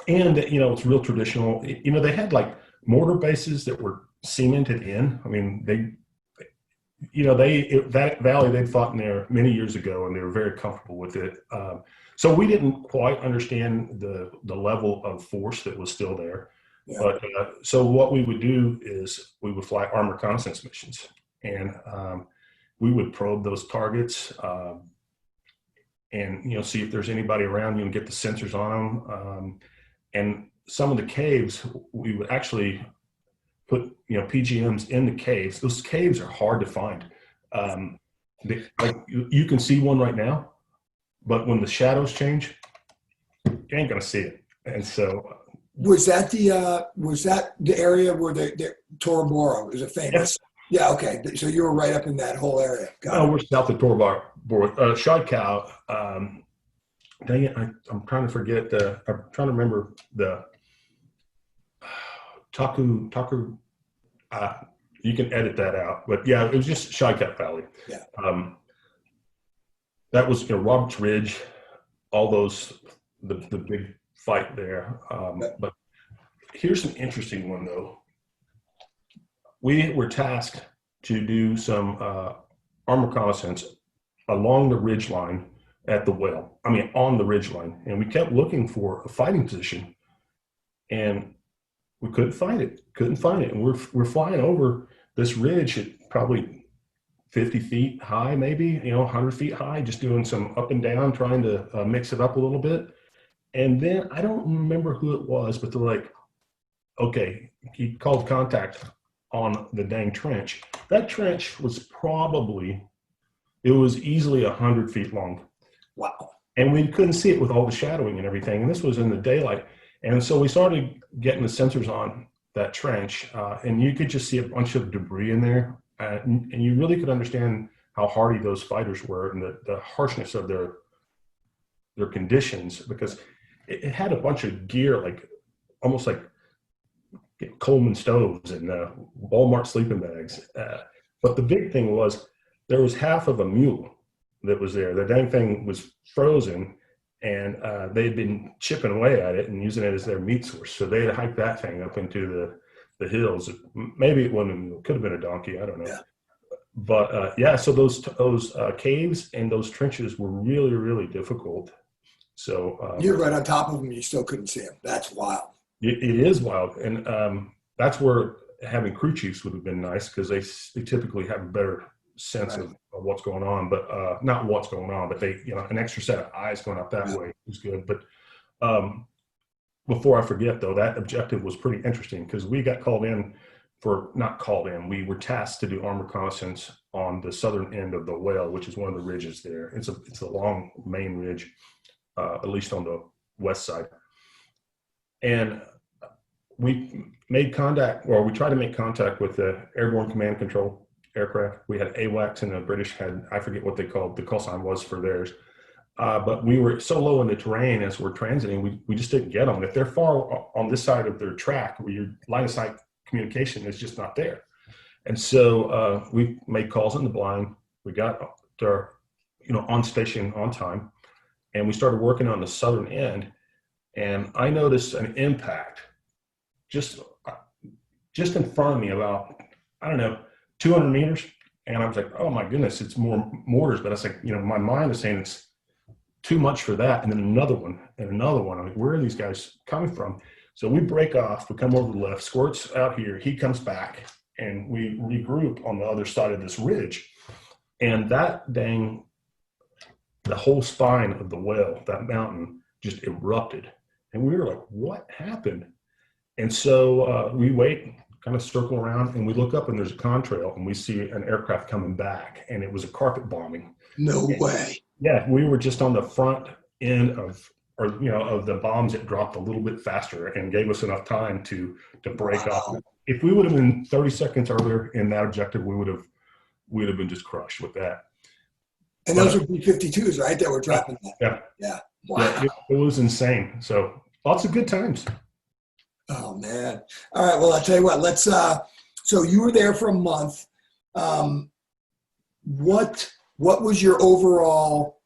And it's real traditional. They had like mortar bases that were cemented in. I mean, that valley they'd fought in there many years ago, and they were very comfortable with it. So we didn't quite understand the level of force that was still there. Yeah. But so what we would do is we would fly armor reconnaissance missions, and we would probe those targets and see if there's anybody around, get the sensors on them. And some of the caves we would actually put PGMs in the caves. Those caves are hard to find. You can see one right now, but when the shadows change, you ain't gonna see it. And so, was that the area where the Tora Bora is famous? Yes. Yeah. Okay. So you were right up in that whole area. We're south of Tora Bora. Shad Cow. Dang it! I'm trying to forget. I'm trying to remember the. Taku, you can edit that out, but yeah, it was just Shadcat Valley. Yeah. That was Roberts Ridge, all those the big fight there. But here's an interesting one, though. We were tasked to do some armed reconnaissance along the ridge line at the well. I mean, on the ridge line. And we kept looking for a fighting position, and we couldn't find it. And we're flying over this ridge at probably 50 feet high, maybe, 100 feet high, just doing some up and down, trying to mix it up a little bit. And then I don't remember who it was, but they're like, okay, he called contact on the dang trench. That trench was it was easily 100 feet long. Wow. And we couldn't see it with all the shadowing and everything. And this was in the daylight. And so we started getting the sensors on that trench, and you could just see a bunch of debris in there. And you really could understand how hardy those fighters were and the harshness of their conditions, because it had a bunch of gear, like almost like Coleman stoves and Walmart sleeping bags. But the big thing was there was half of a mule that was there. The dang thing was frozen, and they had been chipping away at it and using it as their meat source. So they had hiked that thing up into the hills. Maybe it wasn't a mule, could have been a donkey, I don't know. Yeah. But so those caves and those trenches were really, really difficult. So you're right on top of them, you still couldn't see them. That's wild. It is wild. And that's where having crew chiefs would have been nice, because they typically have a better sense of what's going on, but not what's going on, but they, an extra set of eyes going out that way is good. But before I forget, though, that objective was pretty interesting, because we got we were tasked to do armed reconnaissance on the southern end of the whale, which is one of the ridges there. It's a long main ridge, at least on the west side. And we made contact, or we tried to make contact with the Airborne Command Control aircraft. We had AWACS, and the British had, I forget what they called, the call sign was for theirs. But we were so low in the terrain as we're transiting, we just didn't get them. If they're far on this side of their track, where your line of sight communication is just not there. And so we made calls in the blind. We got our, on station on time, and we started working on the southern end. And I noticed an impact just in front of me, about, 200 meters. And I was like, oh my goodness, it's more mortars. But I was like, my mind is saying it's too much for that. And then another one and another one. I'm like, where are these guys coming from? So we break off, we come over the left, Squirt's out here, he comes back, and we regroup on the other side of this ridge. And the whole spine of the whale, that mountain, just erupted. And we were like, what happened? And so we wait, kind of circle around, and we look up, and there's a contrail, and we see an aircraft coming back, and it was a carpet bombing. No way. Yeah, we were just on the front end of the bombs that dropped a little bit faster and gave us enough time to break off. If we would have been 30 seconds earlier in that objective, we'd have been just crushed with that. And those were B-52s, right? That were dropping that. Yeah. Wow. Yeah, it was insane. So lots of good times. Oh man. All right. Well, I'll tell you what, so you were there for a month. What was your overall,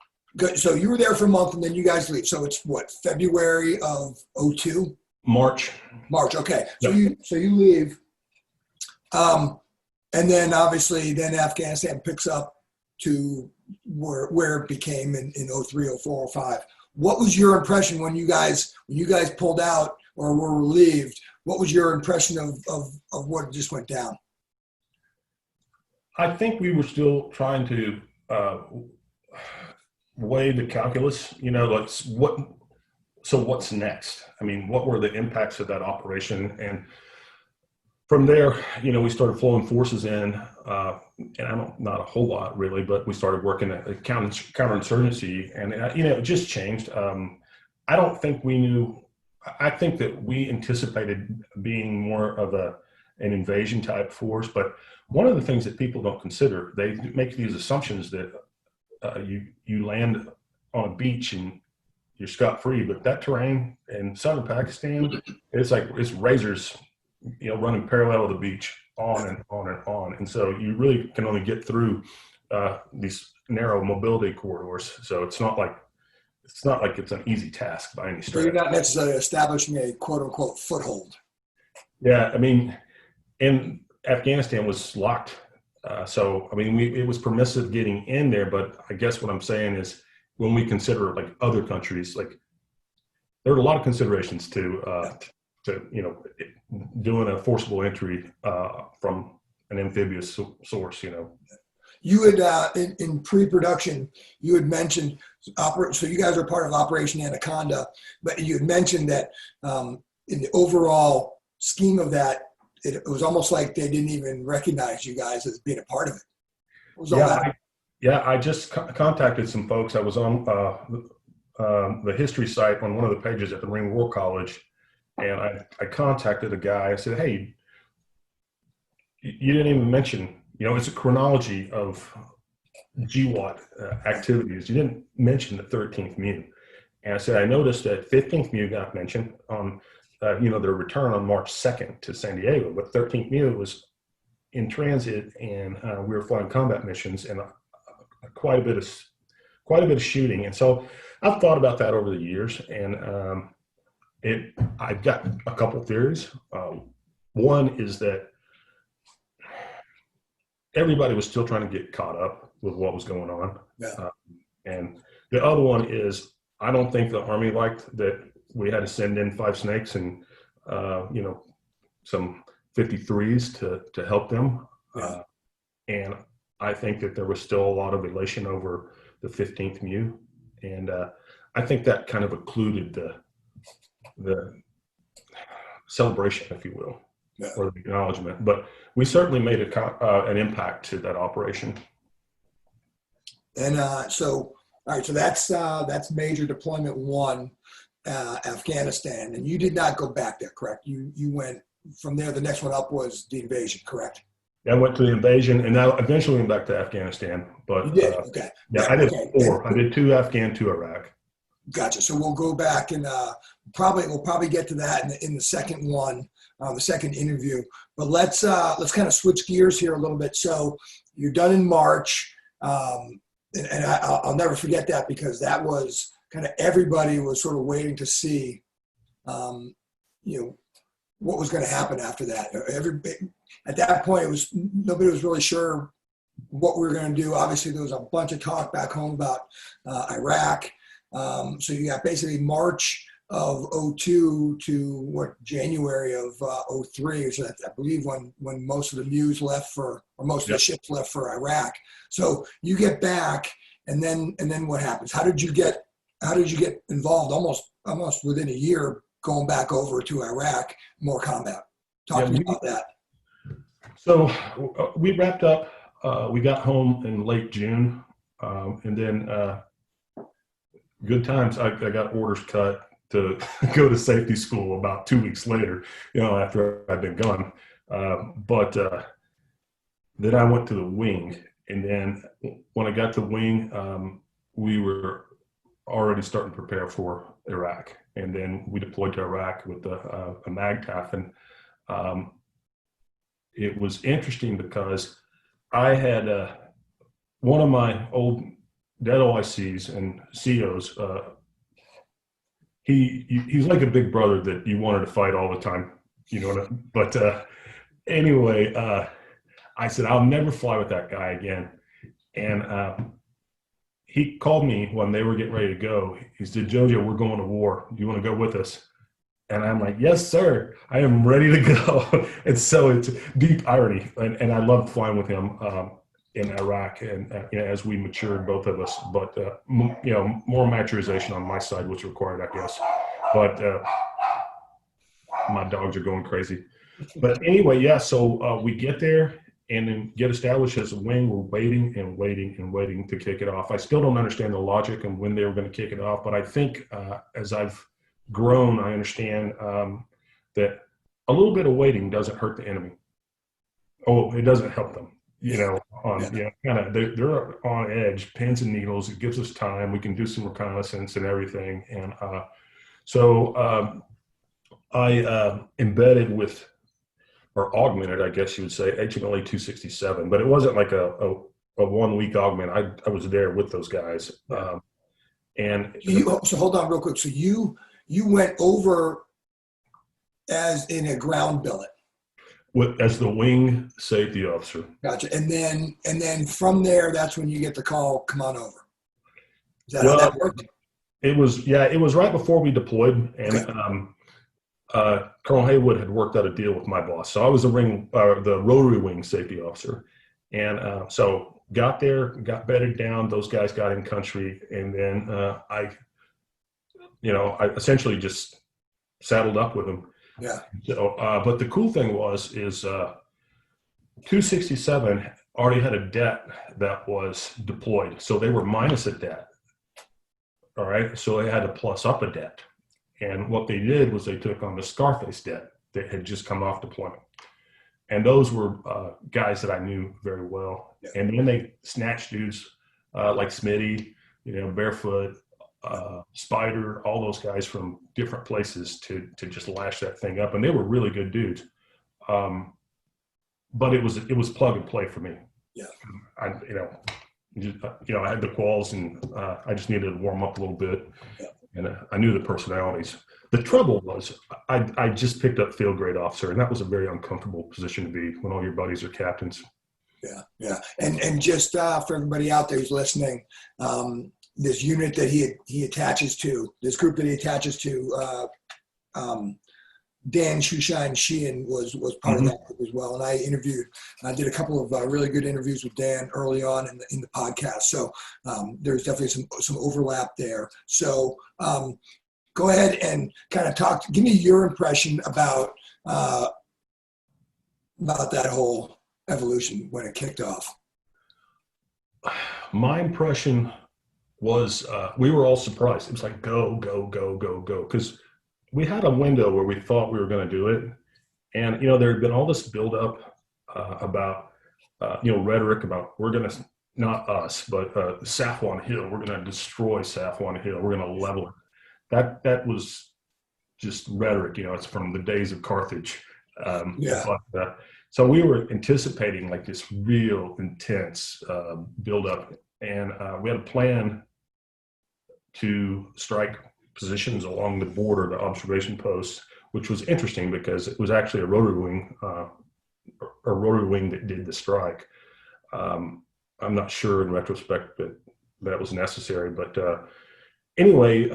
so you were there for a month and then you guys leave. So it's what, February of 2002? March. Okay. Yep. So you leave. And then obviously Afghanistan picks up to where it became in 03, 04, 05. What was your impression when you guys pulled out or were relieved? What was your impression of what just went down? I think we were still trying to weigh the calculus, like what's next? I mean, what were the impacts of that operation? And from there, we started flowing forces in, and not a whole lot really, but we started working at counterinsurgency, and it just changed. I don't think we knew. I think that we anticipated being more of an invasion type force, but one of the things that people don't consider, they make these assumptions that you land on a beach and you're scot-free, but that terrain in southern Pakistan, it's razors, running parallel to the beach, on and on and on. And so you really can only get through these narrow mobility corridors. So it's not like it's not like it's an easy task by any So you're stretch. not necessarily establishing a quote unquote foothold. Yeah, I mean, and Afghanistan was locked. So, I mean, it was permissive getting in there, but I guess what I'm saying is when we consider like other countries, like there are a lot of considerations to doing a forcible entry from an amphibious source. You had in pre-production, you had mentioned so you guys are part of Operation Anaconda, but you had mentioned that in the overall scheme of that, it was almost like they didn't even recognize you guys as being a part of it. What was all that? I just contacted some folks. I was on the history site on one of the pages at the Marine War College, and I contacted a guy. I said, "Hey, you didn't even mention, it's a chronology of GWAT activities. You didn't mention the 13th MEU." And I said, "I noticed that 15th MEU got mentioned on, their return on March 2nd to San Diego, but 13th MEU was in transit, and we were flying combat missions and quite a bit of shooting." And so I've thought about that over the years, and I've got a couple theories. One is that everybody was still trying to get caught up with what was going on. Yeah. And the other one is, I don't think the Army liked that we had to send in 5 snakes and, some 53s to help them. Yeah. And I think that there was still a lot of elation over the 15th MEU. And I think that kind of occluded the celebration, if you will. Yeah. Or the acknowledgement, but we certainly made an impact to that operation. And all right, so that's major deployment 1, Afghanistan, and you did not go back there, correct? You went from there. The next one up was the invasion, correct? Yeah, I went to the invasion, and I eventually went back to Afghanistan. But you did, okay. Yeah, I did 4. I did 2 Afghan, 2 Iraq. Gotcha. So we'll go back and we'll probably get to that in the second one, the second interview. But let's kind of switch gears here a little bit. So you're done in March, and I'll never forget that, because that was kind of, everybody was sort of waiting to see, what was going to happen after that. At that point, nobody was really sure what we were going to do. Obviously, there was a bunch of talk back home about Iraq. So you got basically March of 02 to January of 03. So I believe when most of the MEUs left or most of the ships left for Iraq. So you get back, and then what happens? How did you get involved almost within a year, going back over to Iraq, more combat? Talk to me about that. So we wrapped up. We got home in late June, and then good times. I got orders cut to go to safety school about 2 weeks later, after I'd been gone. But then I went to the wing, and then when I got to the wing, we were already starting to prepare for Iraq, and then we deployed to Iraq with a MAGTF, and it was interesting because I had one of my old dead OICs and COs. He's like a big brother that you wanted to fight all the time, But anyway, I said, I'll never fly with that guy again. And he called me when they were getting ready to go. He said, "Jojo, we're going to war. Do you want to go with us?" And I'm like, "Yes, sir. I am ready to go." And so it's deep irony. And I loved flying with him in Iraq, and as we matured, both of us. But more maturization on my side was required, I guess. But my dogs are going crazy. But anyway, yeah. So we get there and then get established as a wing. We're waiting and waiting and waiting to kick it off. I still don't understand the logic and when they were going to kick it off, but I think as I've grown, I understand that a little bit of waiting doesn't hurt the enemy. Oh, it doesn't help them. They're on edge, pins and needles. It gives us time. We can do some reconnaissance and everything. And so I embedded with, or augmented, I guess you would say, HMLA 267, but it wasn't like a 1 week augment. I was there with those guys. And So hold on real quick. So you went over as in a ground billet. as the wing safety officer. Gotcha. And then from there, that's when you get the call, come on over. Is that how Well, that worked? it was right before we deployed, and Okay. Colonel Haywood had worked out a deal with my boss. So I was the rotary wing safety officer. And so got there, got bedded down, those guys got in country, and then I essentially just saddled up with them. Yeah. So, but the cool thing is 267 already had a debt that was deployed. So they were minus a debt. All right. So they had to plus up a debt. And what they did was they took on the Scarface debt that had just come off deployment. And those were guys that I knew very well. Yeah. And then they snatched dudes like Smitty, Barefoot, Spider, all those guys from different places to just lash that thing up. And they were really good dudes. But it was plug and play for me. Yeah. I had the quals, and I just needed to warm up a little bit. Yeah. And I knew the personalities. The trouble was I just picked up field grade officer, and that was a very uncomfortable position to be when all your buddies are captains. Yeah, yeah. And just for everybody out there who's listening, this unit that he attaches to, this group that he attaches to, Dan Shushan Sheehan was part of that group as well. And I did a couple of really good interviews with Dan early on in the podcast. So there's definitely some overlap there. So go ahead and kind of give me your impression about that whole evolution when it kicked off. My impression was we were all surprised. It was like, go, go, go, go, go. Because we had a window where we thought we were going to do it. And, there had been all this buildup about, rhetoric about we're going to, not us, but Safwan Hill. We're going to destroy Safwan Hill. We're going to level it. That was just rhetoric. It's from the days of Carthage. So we were anticipating like this real intense buildup. And we had a plan to strike positions along the border, the observation posts, which was interesting because it was actually a rotary wing that did the strike. I'm not sure in retrospect that was necessary, but anyway,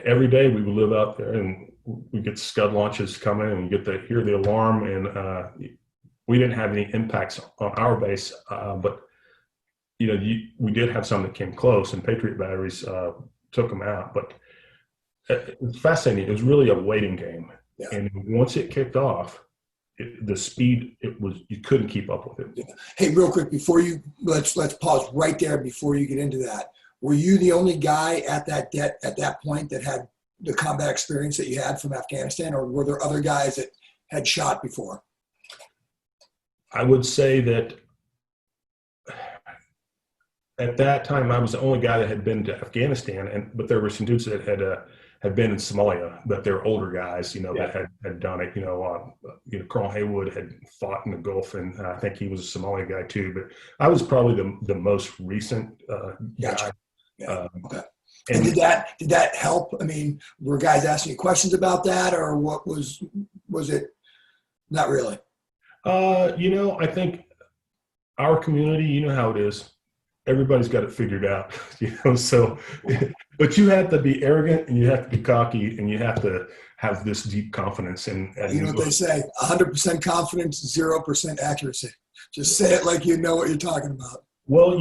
every day we would live out there and we get scud launches coming and you get to hear the alarm, and we didn't have any impacts on our base, but we did have some that came close, and Patriot batteries took them out. But it was fascinating. It was really a waiting game. Yeah. And once it kicked off, the speed, you couldn't keep up with it. Yeah. Hey, real quick, before let's pause right there before you get into that. Were you the only guy at that point that had the combat experience that you had from Afghanistan, or were there other guys that had shot before? I would say that at that time, I was the only guy that had been to Afghanistan, but there were some dudes that had been in Somalia, but they're older guys, that had done it. Colonel Haywood had fought in the Gulf, and I think he was a Somali guy too. But I was probably the most recent guy. Yeah. Okay. And did that help? I mean, were guys asking you questions about that, or what was it? Not really. I think our community, you know how it is. Everybody's got it figured out, so, but you have to be arrogant and you have to be cocky and you have to have this deep confidence. And you know what they say, 100% confidence, 0% accuracy. Just say it like you know what you're talking about. Well,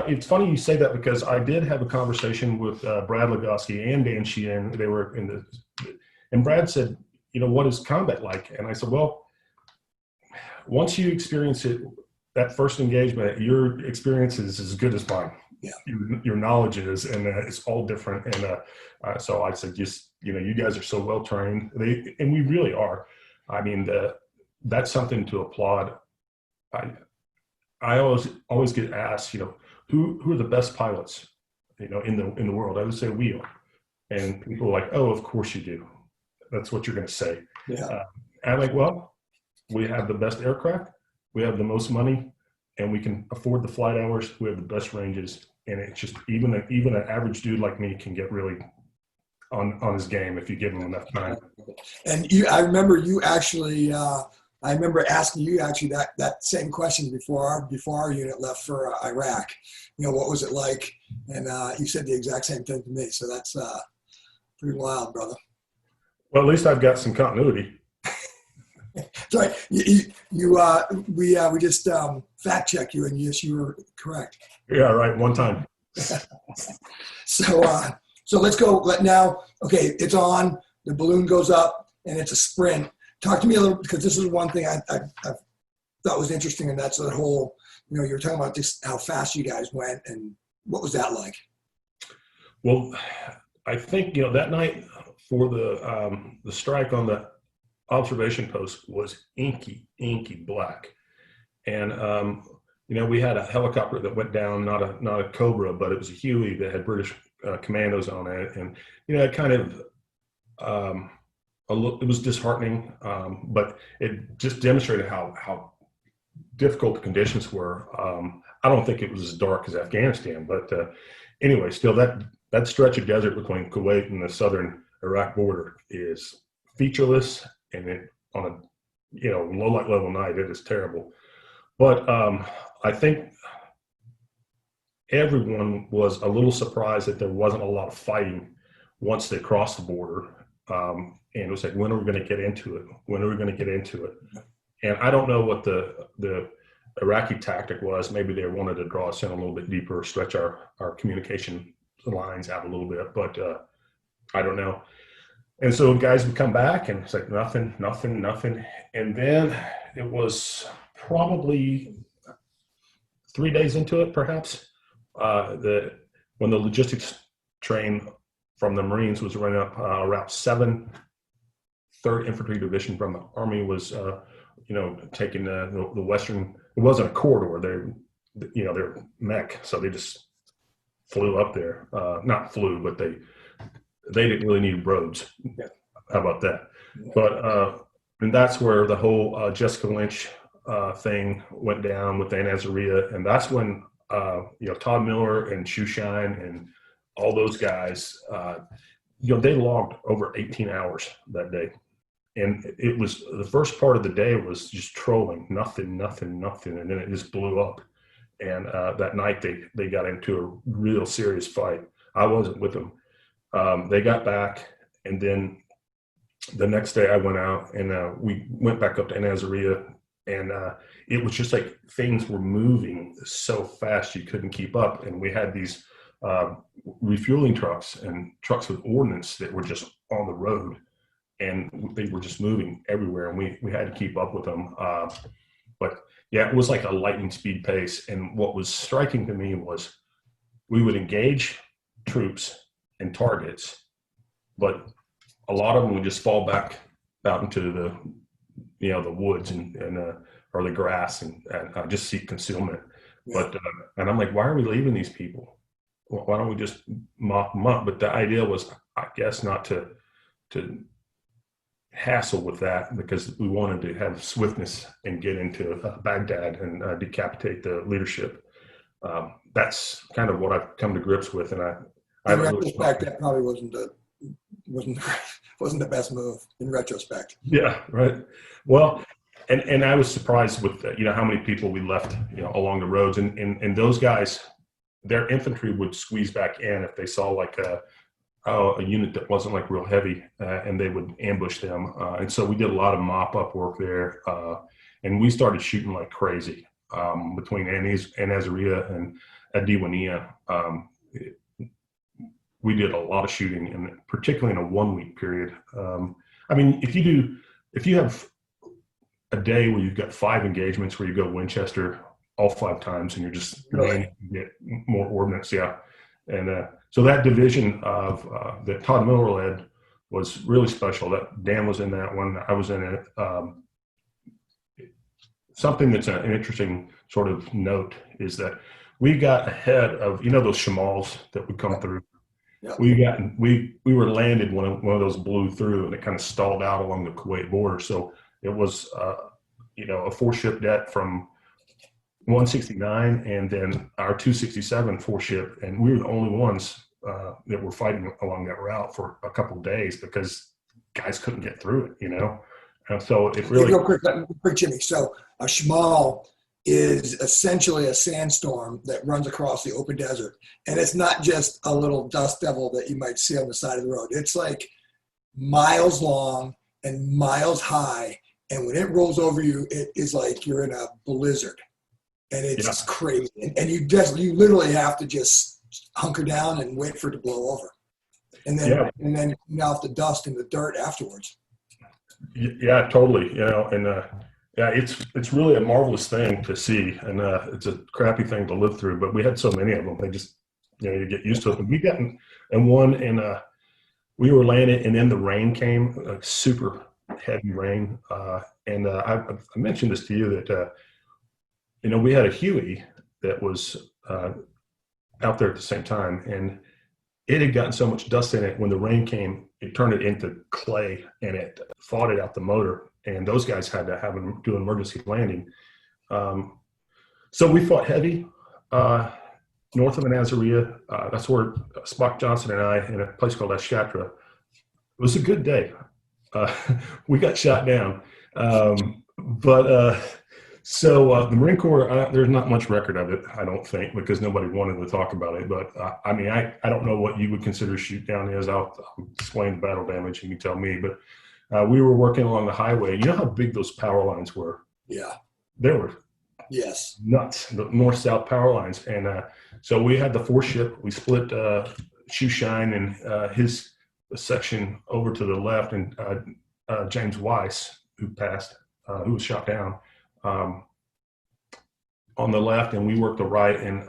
it's funny you say that because I did have a conversation with Brad Legoski and Dan Sheehan. They were and Brad said, what is combat like? And I said, well, once you experience it, that first engagement, your experience is as good as mine. Yeah. Your knowledge is, and it's all different. And so I said, just, you guys are so well trained, and we really are. I mean, that's something to applaud. I always get asked, who are the best pilots, in the world? I would say we are, and people are like, oh, of course you do. That's what you're going to say. Yeah. And I'm like, well, we have the best aircraft. We have the most money, and we can afford the flight hours. We have the best ranges, and it's just even an average dude like me can get really on his game if you give him enough time. And I remember you actually. I remember asking you actually that same question before our unit left for Iraq. What was it like? And you said the exact same thing to me. So that's pretty wild, brother. Well, at least I've got some continuity. Sorry, we just fact checked you, and yes, you were correct. Yeah, right. One time. So let's go. Now, okay, it's on. The balloon goes up, and it's a sprint. Talk to me a little, because this is one thing I thought was interesting, and that's the whole. You were talking about just how fast you guys went, and what was that like? Well, I think that night for the strike on the observation post was inky black, and we had a helicopter that went down, not a Cobra, but it was a Huey that had British commandos on it, and it kind of it was disheartening, but it just demonstrated how difficult the conditions were. I don't think it was as dark as Afghanistan, but anyway, still that stretch of desert between Kuwait and the southern Iraq border is featureless, and on a low light level night, it is terrible. But I think everyone was a little surprised that there wasn't a lot of fighting once they crossed the border. And it was like, when are we going to get into it? When are we going to get into it? And I don't know what the Iraqi tactic was. Maybe they wanted to draw us in a little bit deeper, stretch our communication lines out a little bit, but I don't know. And so guys would come back, and it's like nothing. And then it was probably 3 days into it, perhaps, when the logistics train from the Marines was running up Route 7, 3rd Infantry Division from the Army was, taking the western. It wasn't a corridor. They're mech, so they just flew up there. Not flew, but they didn't really need roads. Yeah. How about that? Yeah. But and that's where the whole Jessica Lynch thing went down with Ann Azaria, and that's when Todd Miller and Shoeshine and all those guys, they logged over 18 hours that day. And it was the first part of the day was just trolling, nothing. And then it just blew up. And that night they got into a real serious fight. I wasn't with them. They got back, and then the next day I went out, and we went back up to Nazaria, and it was just like things were moving so fast you couldn't keep up. And we had these refueling trucks and trucks with ordnance that were just on the road, and they were just moving everywhere, and we had to keep up with them. But yeah, it was like a lightning speed pace. And what was striking to me was we would engage troops and targets, but a lot of them would just fall back out into the woods and or the grass and just seek concealment. Yeah. But and I'm like, why are we leaving these people? Why don't we just mop them up? But the idea was, I guess, not to hassle with that, because we wanted to have swiftness and get into Baghdad and decapitate the leadership. That's kind of what I've come to grips with, and in retrospect, that probably wasn't the best move in retrospect. Yeah, right. Well, and I was surprised with how many people we left along the roads, and those guys, their infantry would squeeze back in if they saw like a unit that wasn't like real heavy, and they would ambush them. And so we did a lot of mop up work there, and we started shooting like crazy between Anazaria and Adiwania. We did a lot of shooting, and particularly in a 1 week period. I mean, if you have a day where you've got 5 engagements where you go Winchester all 5 times, and you're just really get more ordnance, yeah. And so that division of that Todd Miller led was really special. That Dan was in that one, I was in it. Something that's an interesting sort of note is that we got ahead of those Shamals that would come through. Yeah. We were landed when one of those blew through, and it kind of stalled out along the Kuwait border. So it was a 4-ship debt from 169 and then our 267 four ship, and we were the only ones that were fighting along that route for a couple of days because guys couldn't get through it, you know. And so it really. Real quick, Jimmy. So a shmal is essentially a sandstorm that runs across the open desert, and it's not just a little dust devil that you might see on the side of the road. It's like miles long and miles high, and when it rolls over you, it is like you're in a blizzard. And it's crazy. And you literally have to just hunker down and wait for it to blow over. And then clean off the dust and the dirt afterwards. Yeah, totally. You know, and yeah, it's really a marvelous thing to see, and it's a crappy thing to live through. But we had so many of them; they just, you know, you get used to it. And we got in one, and we were landing, and then the rain came, like super heavy rain. And I mentioned this to you that you know, we had a Huey that was out there at the same time, and it had gotten so much dust in it when the rain came, it turned it into clay and it thawed it out the motor. And those guys had to do an emergency landing. So we fought heavy north of Nazaria. That's where Spock Johnson and I, in a place called Ashatra. It was a good day. We got shot down. So the Marine Corps, there's not much record of it, I don't think, because nobody wanted to talk about it. But I mean, I don't know what you would consider shoot down is. I'll explain the battle damage. You can tell me. But we were working along the highway. You know how big those power lines were? Yeah. They were nuts, the north-south power lines. And so we had the four ship. We split Shoeshine and his section over to the left, and James Weiss, who passed, who was shot down, on the left, and we worked the right. And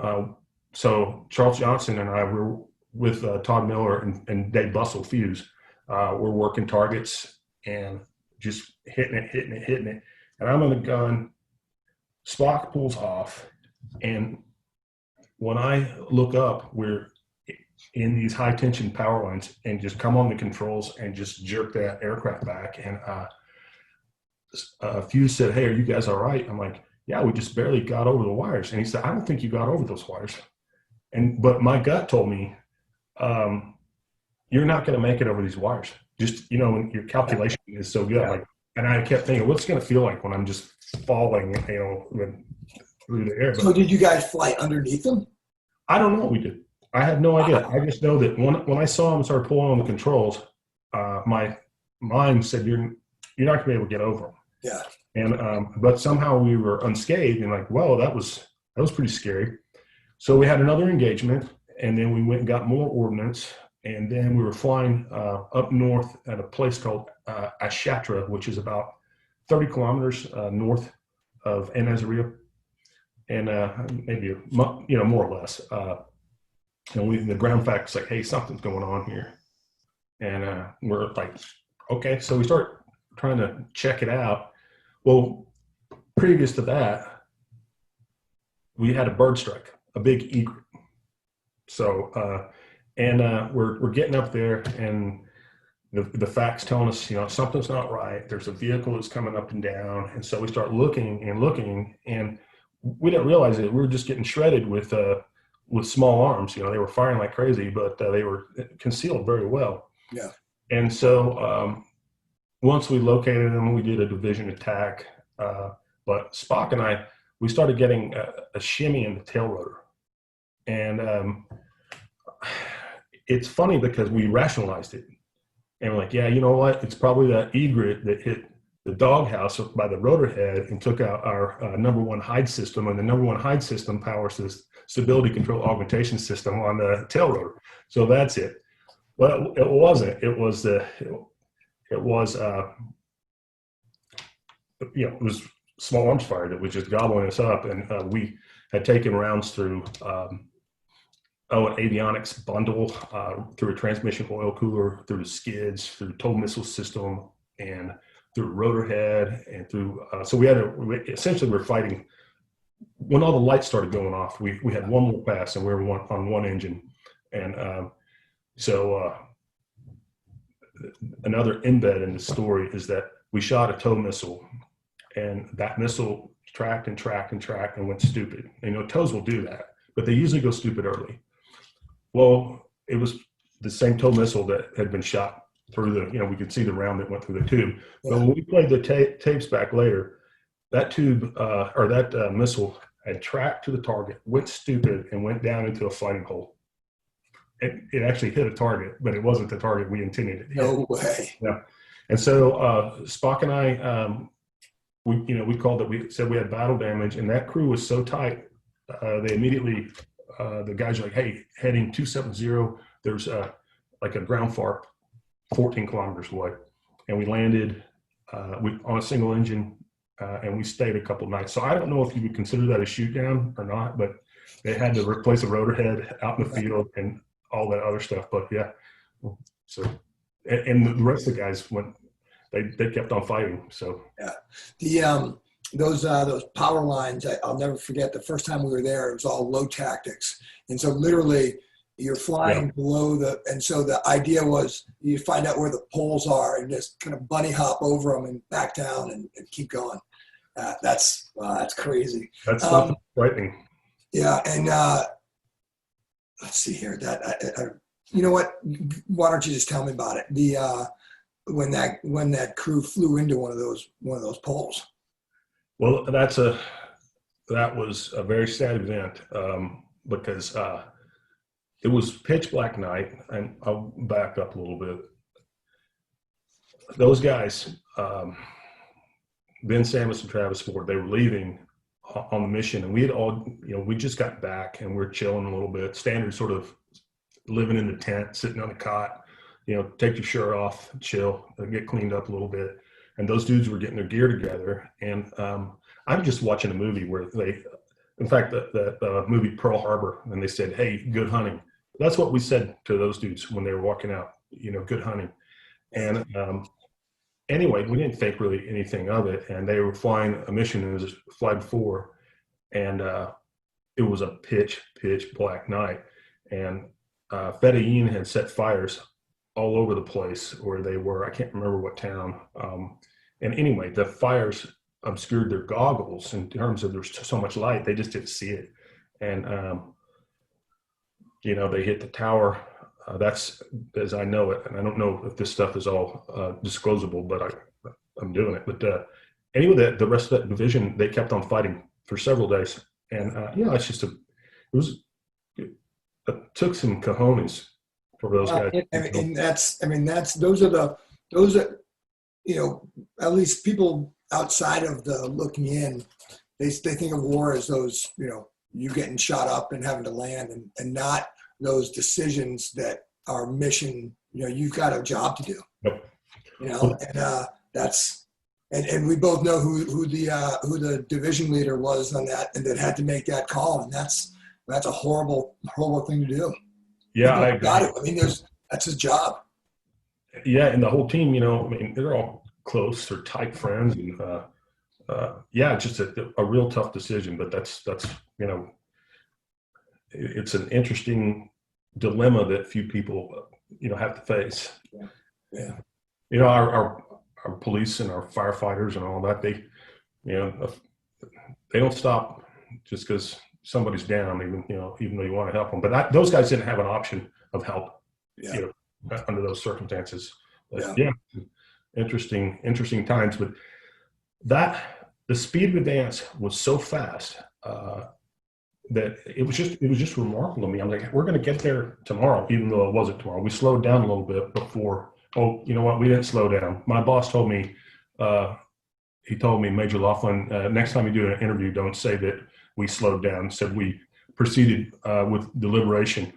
so Charles Johnson and I were with Todd Miller and Dave Bussell Fuse. We're working targets and just hitting it. And I'm on the gun. Spock pulls off, and when I look up, we're in these high tension power lines, and just come on the controls and just jerk that aircraft back. And Fuse said, "Hey, are you guys all right?" I'm like, "Yeah, we just barely got over the wires." And he said, "I don't think you got over those wires." But my gut told me, "You're not going to make it over these wires. Just, you know, your calculation is so good." Yeah. Like, and I kept thinking, what's it going to feel like when I'm just falling, you know, through the air? But so did you guys fly underneath them? I don't know what we did. I had no idea. I just know that when I saw him start pulling on the controls, my mind said, you're not going to be able to get over them. Yeah. And but somehow we were unscathed, and like, well, that was pretty scary. So we had another engagement, and then we went and got more ordnance, and then we were flying up north at a place called Ashatra, which is about 30 kilometers north of Nazaria, and maybe more or less. And the ground fact's like, hey, something's going on here, and we're like, okay. So we start trying to check it out. Well, previous to that, we had a bird strike, a big egret. So, we're getting up there, and the facts telling us, you know, something's not right. There's a vehicle that's coming up and down, and so we start looking, and we didn't realize it. We were just getting shredded with small arms. You know, they were firing like crazy, but they were concealed very well. Yeah. And so once we located them, we did a division attack. But Spock and I, we started getting a shimmy in the tail rotor. And it's funny because we rationalized it. And we're like, yeah, you know what? It's probably that egret that hit the doghouse by the rotor head and took out our number one hide system. And the number one hide system powers this stability control augmentation system on the tail rotor. So that's it. Well, it wasn't. It was it was small arms fire that was just gobbling us up. And we had taken rounds through an avionics bundle, through a transmission oil cooler, through the skids, through the tow missile system, and through rotor head, and through, so essentially we're fighting. When all the lights started going off, we had one more pass, and we were on one engine. And so another embed in the story is that we shot a tow missile, and that missile tracked and tracked and tracked and went stupid. And, tows will do that, but they usually go stupid early. Well, it was the same tow missile that had been shot through the, we could see the round that went through the tube. Yeah. But when we played the tapes back later, that tube or that missile had tracked to the target, went stupid, and went down into a fighting hole. It actually hit a target, but it wasn't the target we intended it to hit. No way. Yeah. And so Spock and I, we called it, we said we had battle damage, and that crew was so tight, they immediately, the guys are like, hey, heading 270, there's like a ground fart 14 kilometers away. And we landed on a single engine, and we stayed a couple nights. So I don't know if you would consider that a shoot down or not, but they had to replace a rotor head out in the field and all that other stuff. But yeah, so, and the rest of the guys went, they kept on fighting. So yeah, those power lines, I'll never forget the first time we were there, it was all low tactics. And so literally you're flying below and so the idea was you find out where the poles are and just kind of bunny hop over them and back down and keep going. That's crazy. That's frightening. Yeah. And let's see here, you know what, why don't you just tell me about it? When that crew flew into one of those poles. Well, that was a very sad event because it was pitch black night, and I'll back up a little bit. Those guys, Ben Samus and Travis Ford, they were leaving on the mission, and we had all, we just got back and we're chilling a little bit, standard sort of living in the tent, sitting on the cot, take your shirt off, chill, get cleaned up a little bit. And those dudes were getting their gear together. And I'm just watching a movie where in fact, the movie Pearl Harbor, and they said, hey, good hunting. That's what we said to those dudes when they were walking out, good hunting. And anyway, we didn't think really anything of it. And they were flying a mission, and it was Flight 4. And it was a pitch black night. And Fedayeen had set fires all over the place where they were. I can't remember what town. And anyway, the fires obscured their goggles in terms of there's so much light, they just didn't see it. And, they hit the tower. That's as I know it. And I don't know if this stuff is all disclosable, but I'm doing it. But anyway, the rest of that division, they kept on fighting for several days. And, it's just it took some cojones for those guys. And those are at least people outside of the looking in, they think of war as those, you getting shot up and having to land, and not those decisions that are mission, you've got a job to do. Yep. And that's, and we both know who the division leader was on that, and that had to make that call. And that's a horrible thing to do. Yeah, I got it. I mean, that's his job. Yeah, and the whole team, they're all close or tight friends, and just a real tough decision. But that's it's an interesting dilemma that few people have to face. Yeah. Our police and our firefighters and all that, they don't stop just because somebody's down, even though you want to help them. But those guys didn't have an option of help, under those circumstances. But, interesting times. But the speed of advance was so fast that it was just remarkable to me. I'm like, we're going to get there tomorrow, even though it wasn't tomorrow. We slowed down a little bit before. Oh, you know what? We didn't slow down. My boss told me, Major Laughlin, next time you do an interview, don't say that we slowed down. Said we proceeded with deliberation.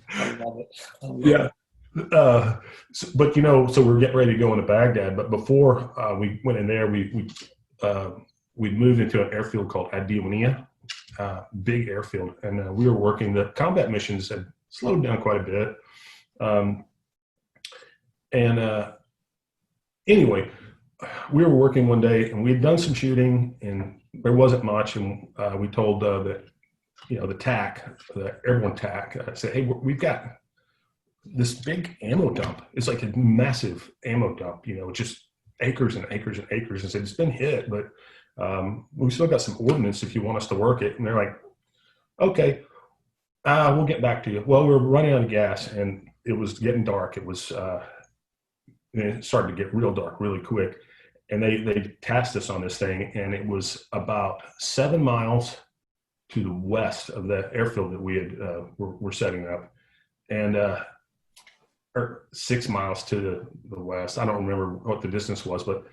I love it. Yeah. But so we're getting ready to go into Baghdad. But before we went in there, we moved into an airfield called Adiwania, big airfield, and we were working. The combat missions had slowed down quite a bit. Anyway, we were working one day, and we had done some shooting, and there wasn't much. And we told the TAC, the airborne TAC, said, hey, we've got this big ammo dump. It's like a massive ammo dump, just acres and acres and acres, and said, it's been hit, but we still got some ordnance if you want us to work it. And they're like, okay, we'll get back to you. Well, we were running out of gas, and it was getting dark. It started to get real dark really quick. And they tasked us on this thing, and it was about 7 miles to the west of the airfield that we had were setting up, and or 6 miles to the west. I don't remember what the distance was, but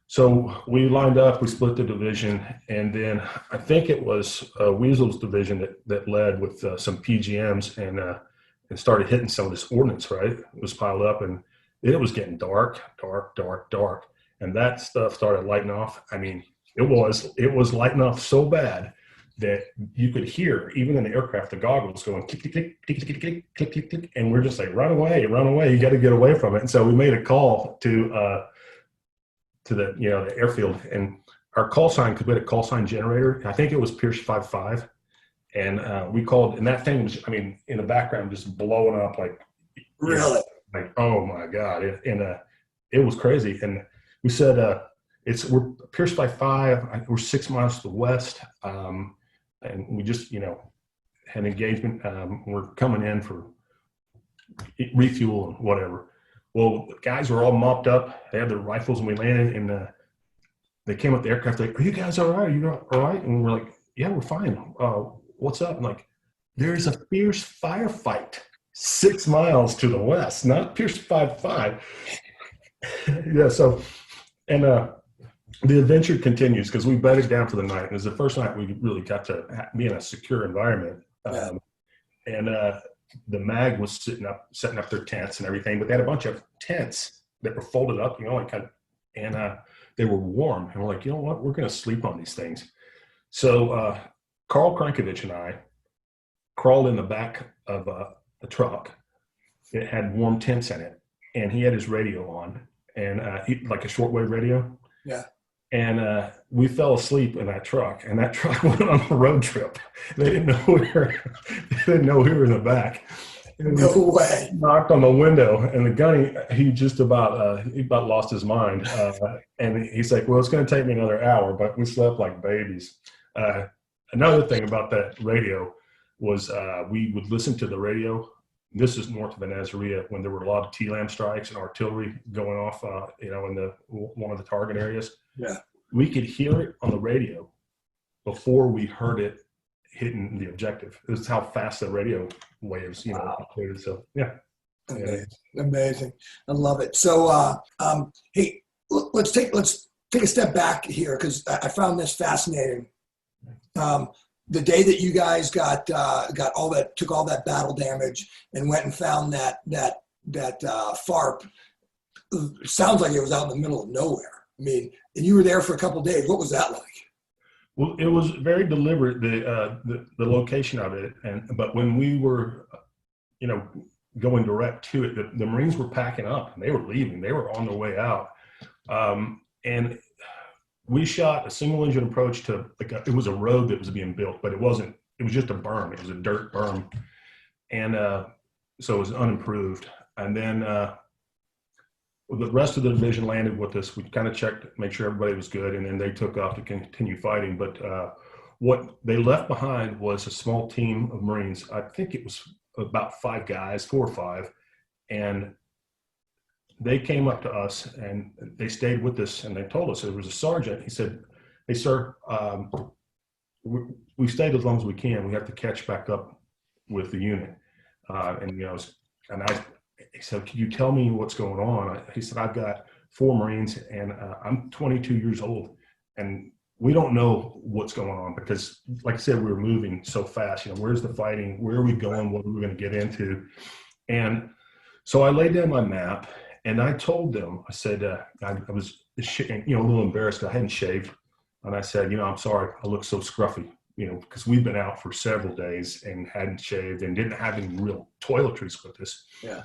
so we lined up, we split the division, and then I think it was Weasel's division that led with some PGMs and started hitting some of this ordnance, right? It was piled up, and it was getting dark. And that stuff started lighting off. I mean, it was lighting off so bad that you could hear, even in the aircraft, the goggles going click, click, click, click, click, click, click, click, click. And we're just like, run away, you got to get away from it. And so we made a call to the, the airfield, and our call sign, because we had a call sign generator. I think it was Pierce 55. And we called, and that thing was, I mean, in the background, just blowing up like, Really? Like, oh my God. It was crazy. And we said, we're Pierce 55, we're 6 miles to the west. And we just, had engagement. We're coming in for refuel and whatever. Well, the guys were all mopped up. They had their rifles, and we landed, and they came up the aircraft like, are you guys all right? Are you all right? And we're like, yeah, we're fine. What's up? And like, there's a fierce firefight 6 miles to the west, not Pierce 55. Yeah. So, and the adventure continues because we bedded down for the night. It was the first night we really got to be in a secure environment. And the MAG was setting up their tents and everything, but they had a bunch of tents that were folded up, and they were warm. And we're like, you know what? We're going to sleep on these things. So Carl Krankovich and I crawled in the back of a truck that had warm tents in it, and he had his radio on, and like a shortwave radio. Yeah. And we fell asleep in that truck, and that truck went on a road trip. They didn't know we were in the back. And No way. Knocked on the window, and the gunny, he about lost his mind. And he's like, well, it's going to take me another hour, but we slept like babies. Another thing about that radio was we would listen to the radio. This is north of the Nasiriyah, when there were a lot of TLAM strikes and artillery going off, in one of the target areas. Yeah. We could hear it on the radio before we heard it hitting the objective. This is how fast the radio waves, Wow. So, yeah. Amazing. I love it. So, hey, let's take a step back here, because I found this fascinating. The day that you guys got took all that battle damage and went and found that FARP, sounds like it was out in the middle of nowhere. I mean, and you were there for a couple of days. What was that like? Well, it was very deliberate, the location of it, but when we were, going direct to it, the Marines were packing up and they were leaving. They were on their way out, and we shot a single engine approach to it was a road that was being built, but it wasn't. It was just a berm. It was a dirt berm, and so it was unimproved. And then the rest of the division landed with us. We kind of checked, make sure everybody was good, and then they took off to continue fighting. But what they left behind was a small team of Marines. I think it was about 5 guys, 4 or 5, and they came up to us and they stayed with us, and they told us, there was a sergeant. He said, hey, sir, we stayed as long as we can. We have to catch back up with the unit. He said, can you tell me what's going on? He said, I've got 4 Marines, and I'm 22 years old, and we don't know what's going on because, like I said, we were moving so fast. Where's the fighting? Where are we going? What are we going to get into? And so I laid down my map, and I told them, I said, I was, a little embarrassed because I hadn't shaved. And I said, I'm sorry, I look so scruffy, because we've been out for several days and hadn't shaved and didn't have any real toiletries with us. Yeah.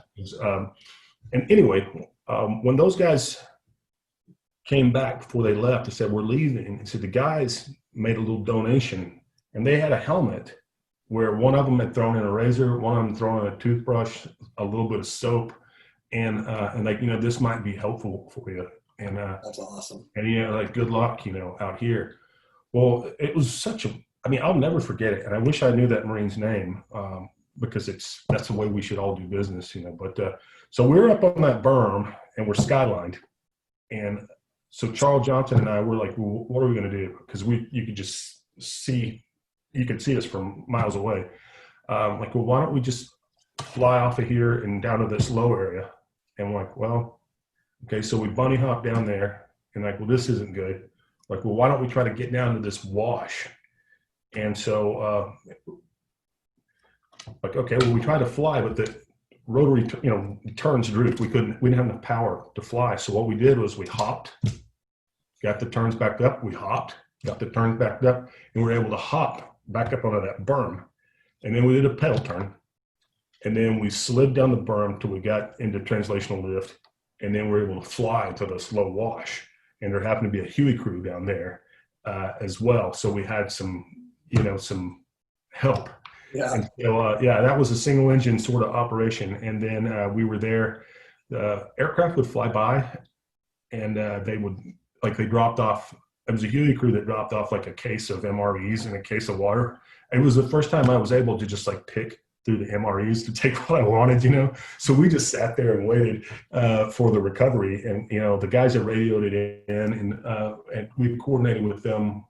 And anyway, when those guys came back before they left, they said, we're leaving. And so the guys made a little donation, and they had a helmet where one of them had thrown in a razor, one of them thrown in a toothbrush, a little bit of soap, and like, this might be helpful for you. And That's awesome. and yeah, like good luck, out here. Well, it was such a. I mean, I'll never forget it, and I wish I knew that Marine's name, because that's the way we should all do business, But so we're up on that berm and we're skylined, and so Charles Johnson and I were like, well, what are we going to do? Because you could just see, you could see us from miles away. Like, well, why don't we just fly off of here and down to this low area? And we're like, well, okay. So we bunny hop down there, and like, well, this isn't good. Like, well, why don't we try to get down to this wash? And so, like, okay, well, we tried to fly, but the rotary, turns drooped. We didn't have enough power to fly. So what we did was we hopped, got the turns back up. We hopped, got the turns back up, and we were able to hop back up onto that berm. And then we did a pedal turn, and then we slid down the berm till we got into translational lift, and then we were able to fly to the slow wash. And there happened to be a Huey crew down there as well, so we had some help. Yeah. And so, that was a single engine sort of operation. And then we were there. The aircraft would fly by, and they dropped off. It was a Huey crew that dropped off like a case of MREs and a case of water. It was the first time I was able to just like pick through the MREs to take what I wanted, So we just sat there and waited for the recovery. And, the guys that radioed it in, and we coordinated with them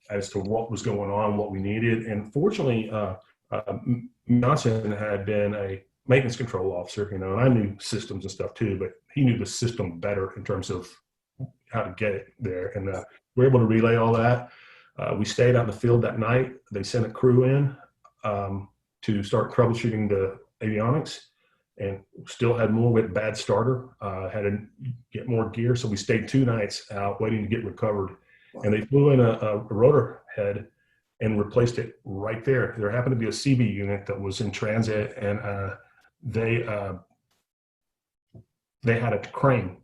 as to what was going on, what we needed. And fortunately, Johnson had been a maintenance control officer, and I knew systems and stuff too, but he knew the system better in terms of how to get it there. And we were able to relay all that. We stayed out in the field that night. They sent a crew in to start troubleshooting the avionics, and still had more with bad starter, had to get more gear. So we stayed 2 nights out waiting to get recovered. And they flew in a rotor head and replaced it right there. There happened to be a CB unit that was in transit, and they had a crane.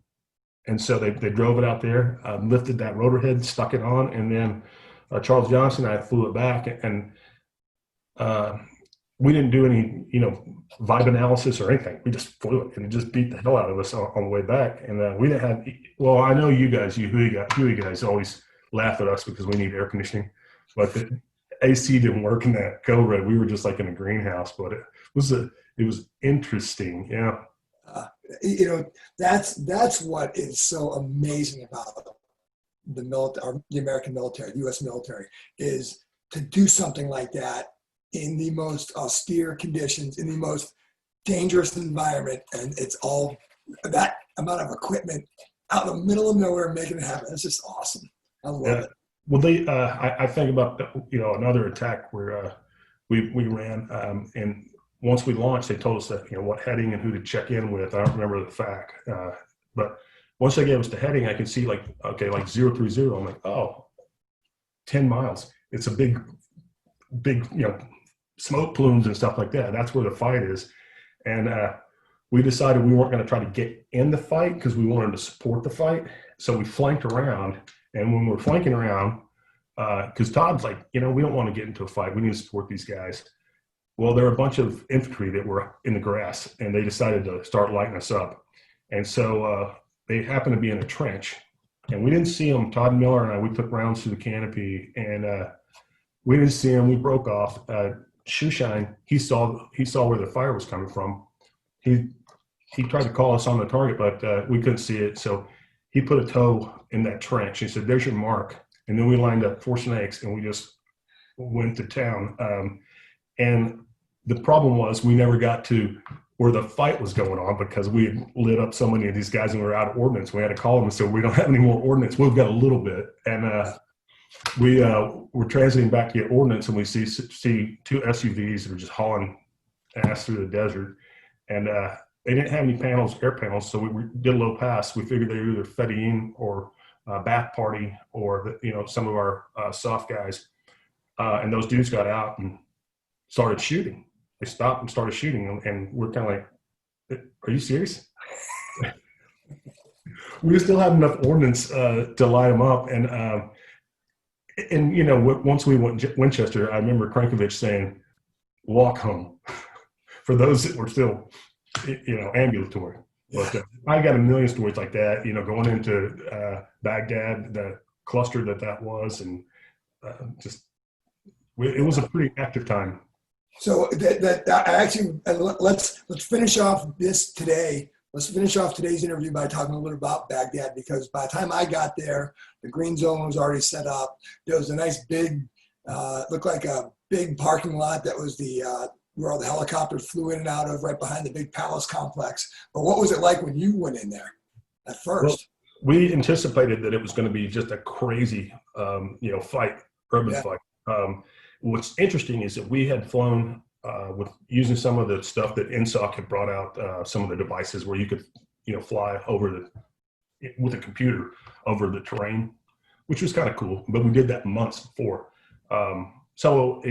And so they drove it out there, lifted that rotor head, stuck it on, and then Charles Johnson and I flew it back. And we didn't do any, vibe analysis or anything. We just flew it, and it just beat the hell out of us on the way back. And we didn't have, well, I know you guys, you Huey guys always laugh at us because we need air conditioning, but the AC didn't work in that Cobra. We were just like in a greenhouse, but it was interesting. Yeah. That's what is so amazing about the military, the American military, the U.S. military, is to do something like that in the most austere conditions, in the most dangerous environment, and it's all that amount of equipment out in the middle of nowhere making it happen. It's just awesome. I love it. Well, I think about, another attack where we ran, and once we launched, they told us that, what heading and who to check in with. I don't remember the fact, but once they gave us the heading, I could see like 030. I'm like, oh, 10 miles. It's a big, smoke plumes and stuff like that. That's where the fight is. And we decided we weren't going to try to get in the fight because we wanted to support the fight. So we flanked around. And when we're flanking around, because Todd's like, we don't want to get into a fight. We need to support these guys. Well, there were a bunch of infantry that were in the grass, and they decided to start lighting us up. And so they happened to be in a trench, and we didn't see them. Todd Miller and I, we took rounds through the canopy, and we didn't see them. We broke off. Shoeshine, he saw where the fire was coming from. He tried to call us on the target, but we couldn't see it. So he put a toe in that trench. He said, "There's your mark." And then we lined up 4 snakes, and we just went to town. And the problem was we never got to where the fight was going on because we had lit up so many of these guys and we were out of ordnance. We had to call them and say, "We don't have any more ordnance. We've got a little bit." And we were transiting back to get ordnance, and we see 2 SUVs that are just hauling ass through the desert. And they didn't have any air panels, so we did a low pass. We figured they were either Fedayeen or Bath Party or some of our soft guys. And those dudes got out and started shooting. They stopped and started shooting, and we're kind of like, "Are you serious?" We still have enough ordnance to light them up. And once we went Winchester, I remember Crankovich saying, "Walk home," for those that were still, ambulatory. Yeah. But I got a million stories like that, going into Baghdad, the cluster that was, and just, it was a pretty active time. So let's finish off this today. Let's finish off today's interview by talking a little about Baghdad, because by the time I got there, the green zone was already set up. There was a nice big, looked like a big parking lot that was where all the helicopters flew in and out of, right behind the big palace complex. But what was it like when you went in there at first? Well, we anticipated that it was going to be just a crazy, fight, urban fight. What's interesting is that we had flown with using some of the stuff that NSOC had brought out, some of the devices where you could, fly over with a computer over the terrain, which was kind of cool. But we did that months before, so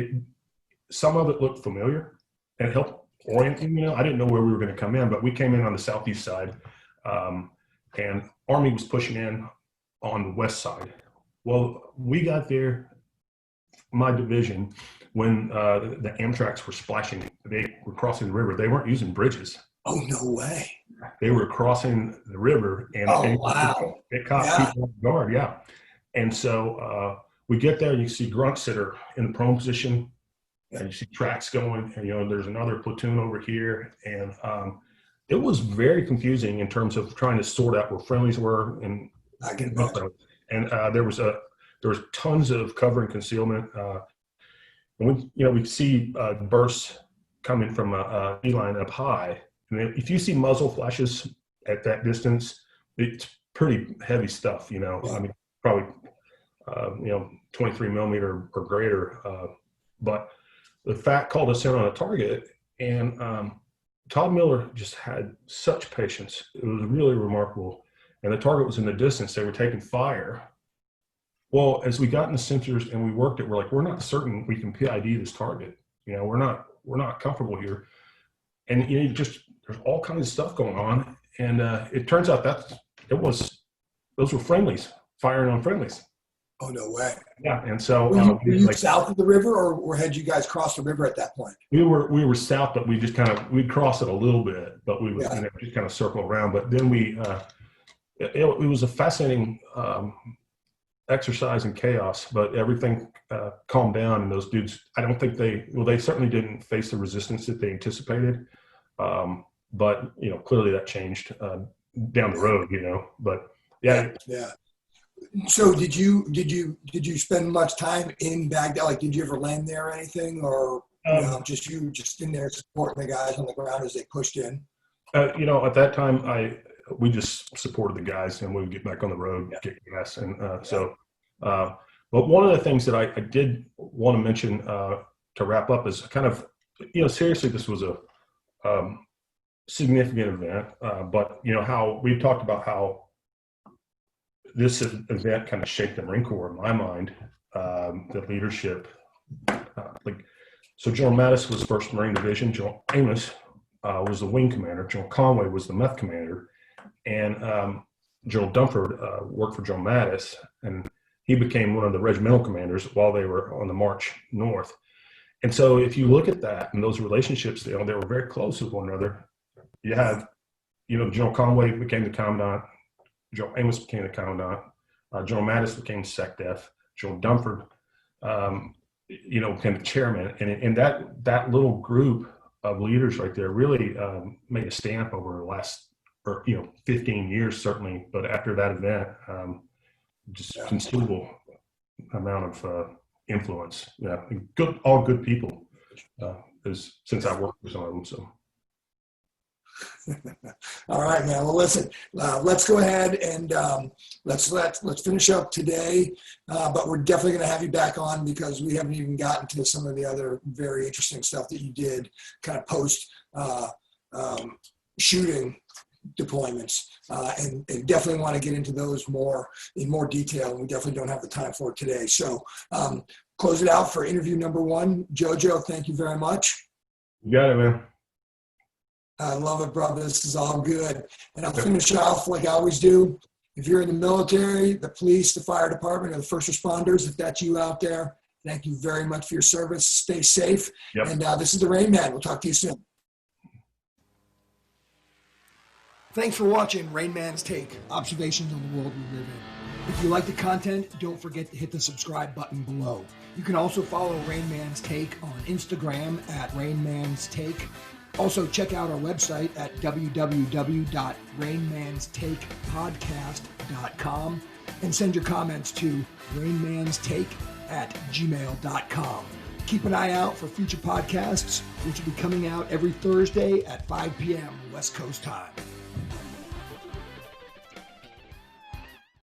some of it looked familiar and it helped orient me. I didn't know where we were going to come in, but we came in on the southeast side, and Army was pushing in on the west side. Well, we got there, my division, when the Amtraks were splashing. They were crossing the river. They weren't using bridges. Oh, no way. They were crossing the river, and wow. It caught people off guard. Yeah. And so we get there, and you see grunts that are in the prone position, and you see tracks going, and there's another platoon over here, and it was very confusing in terms of trying to sort out where friendlies were, and I can imagine. And there was tons of cover and concealment. And we see bursts coming from a line up high, and if you see muzzle flashes at that distance, it's pretty heavy stuff. Yeah. I mean, probably 23 millimeter or greater. But the FAC called us in on a target, and Todd Miller just had such patience. It was really remarkable. And the target was in the distance. They were taking fire. Well, as we got in the sensors and we worked it, we're like, we're not certain we can PID this target. We're not comfortable here. And there's all kinds of stuff going on. And it turns out those were friendlies firing on friendlies. Oh, no way. Yeah. And so were you south of the river, or had you guys crossed the river at that point? We were south, but we just we'd cross it a little bit, but we would just kind of circle around. But then it was a fascinating exercise in chaos, but everything calmed down, and those dudes, I don't think they certainly didn't face the resistance that they anticipated. But clearly that changed down the road, but yeah. So did you spend much time in Baghdad? Like, did you ever land there or anything, or just in there supporting the guys on the ground as they pushed in? At that time, we just supported the guys, and we would get back on the road, get gas, and but one of the things that I did want to mention to wrap up is kind of, seriously, this was a significant event, but how we've talked about how this event kind of shaped the Marine Corps in my mind, the leadership. So General Mattis was 1st Marine Division. General Amos was the wing commander. General Conway was the MEF commander. And General Dunford worked for General Mattis, and he became one of the regimental commanders while they were on the march north. And so if you look at that and those relationships, they were very close with one another. You had, General Conway became the commandant. General Amos became the commandant. General Mattis became SecDef. General Dunford, became the chairman. And that little group of leaders right there really made a stamp over the last, 15 years certainly. But after that event, just considerable amount of influence. Yeah, all good people. Since I worked with some of them, so. All right, man. Well, listen, let's go ahead and let's finish up today. But we're definitely going to have you back on, because we haven't even gotten to some of the other very interesting stuff that you did kind of post shooting deployments, and definitely want to get into those in more detail. And we definitely don't have the time for it today. So close it out for interview number 1. JoJo, thank you very much. You got it, man. I love it, brother. This is all good. And I'll finish off like I always do. If you're in the military, the police, the fire department, or the first responders, if that's you out there, thank you very much for your service. Stay safe. Yep. And this is the Rain Man. We'll talk to you soon. Thanks for watching Rain Man's Take, observations on the world we live in. If you like the content, don't forget to hit the subscribe button below. You can also follow Rain Man's Take on Instagram at Rain Man's Take. Also, check out our website at www.rainmanstakepodcast.com and send your comments to rainmanstake@gmail.com. Keep an eye out for future podcasts, which will be coming out every Thursday at 5 p.m. West Coast time.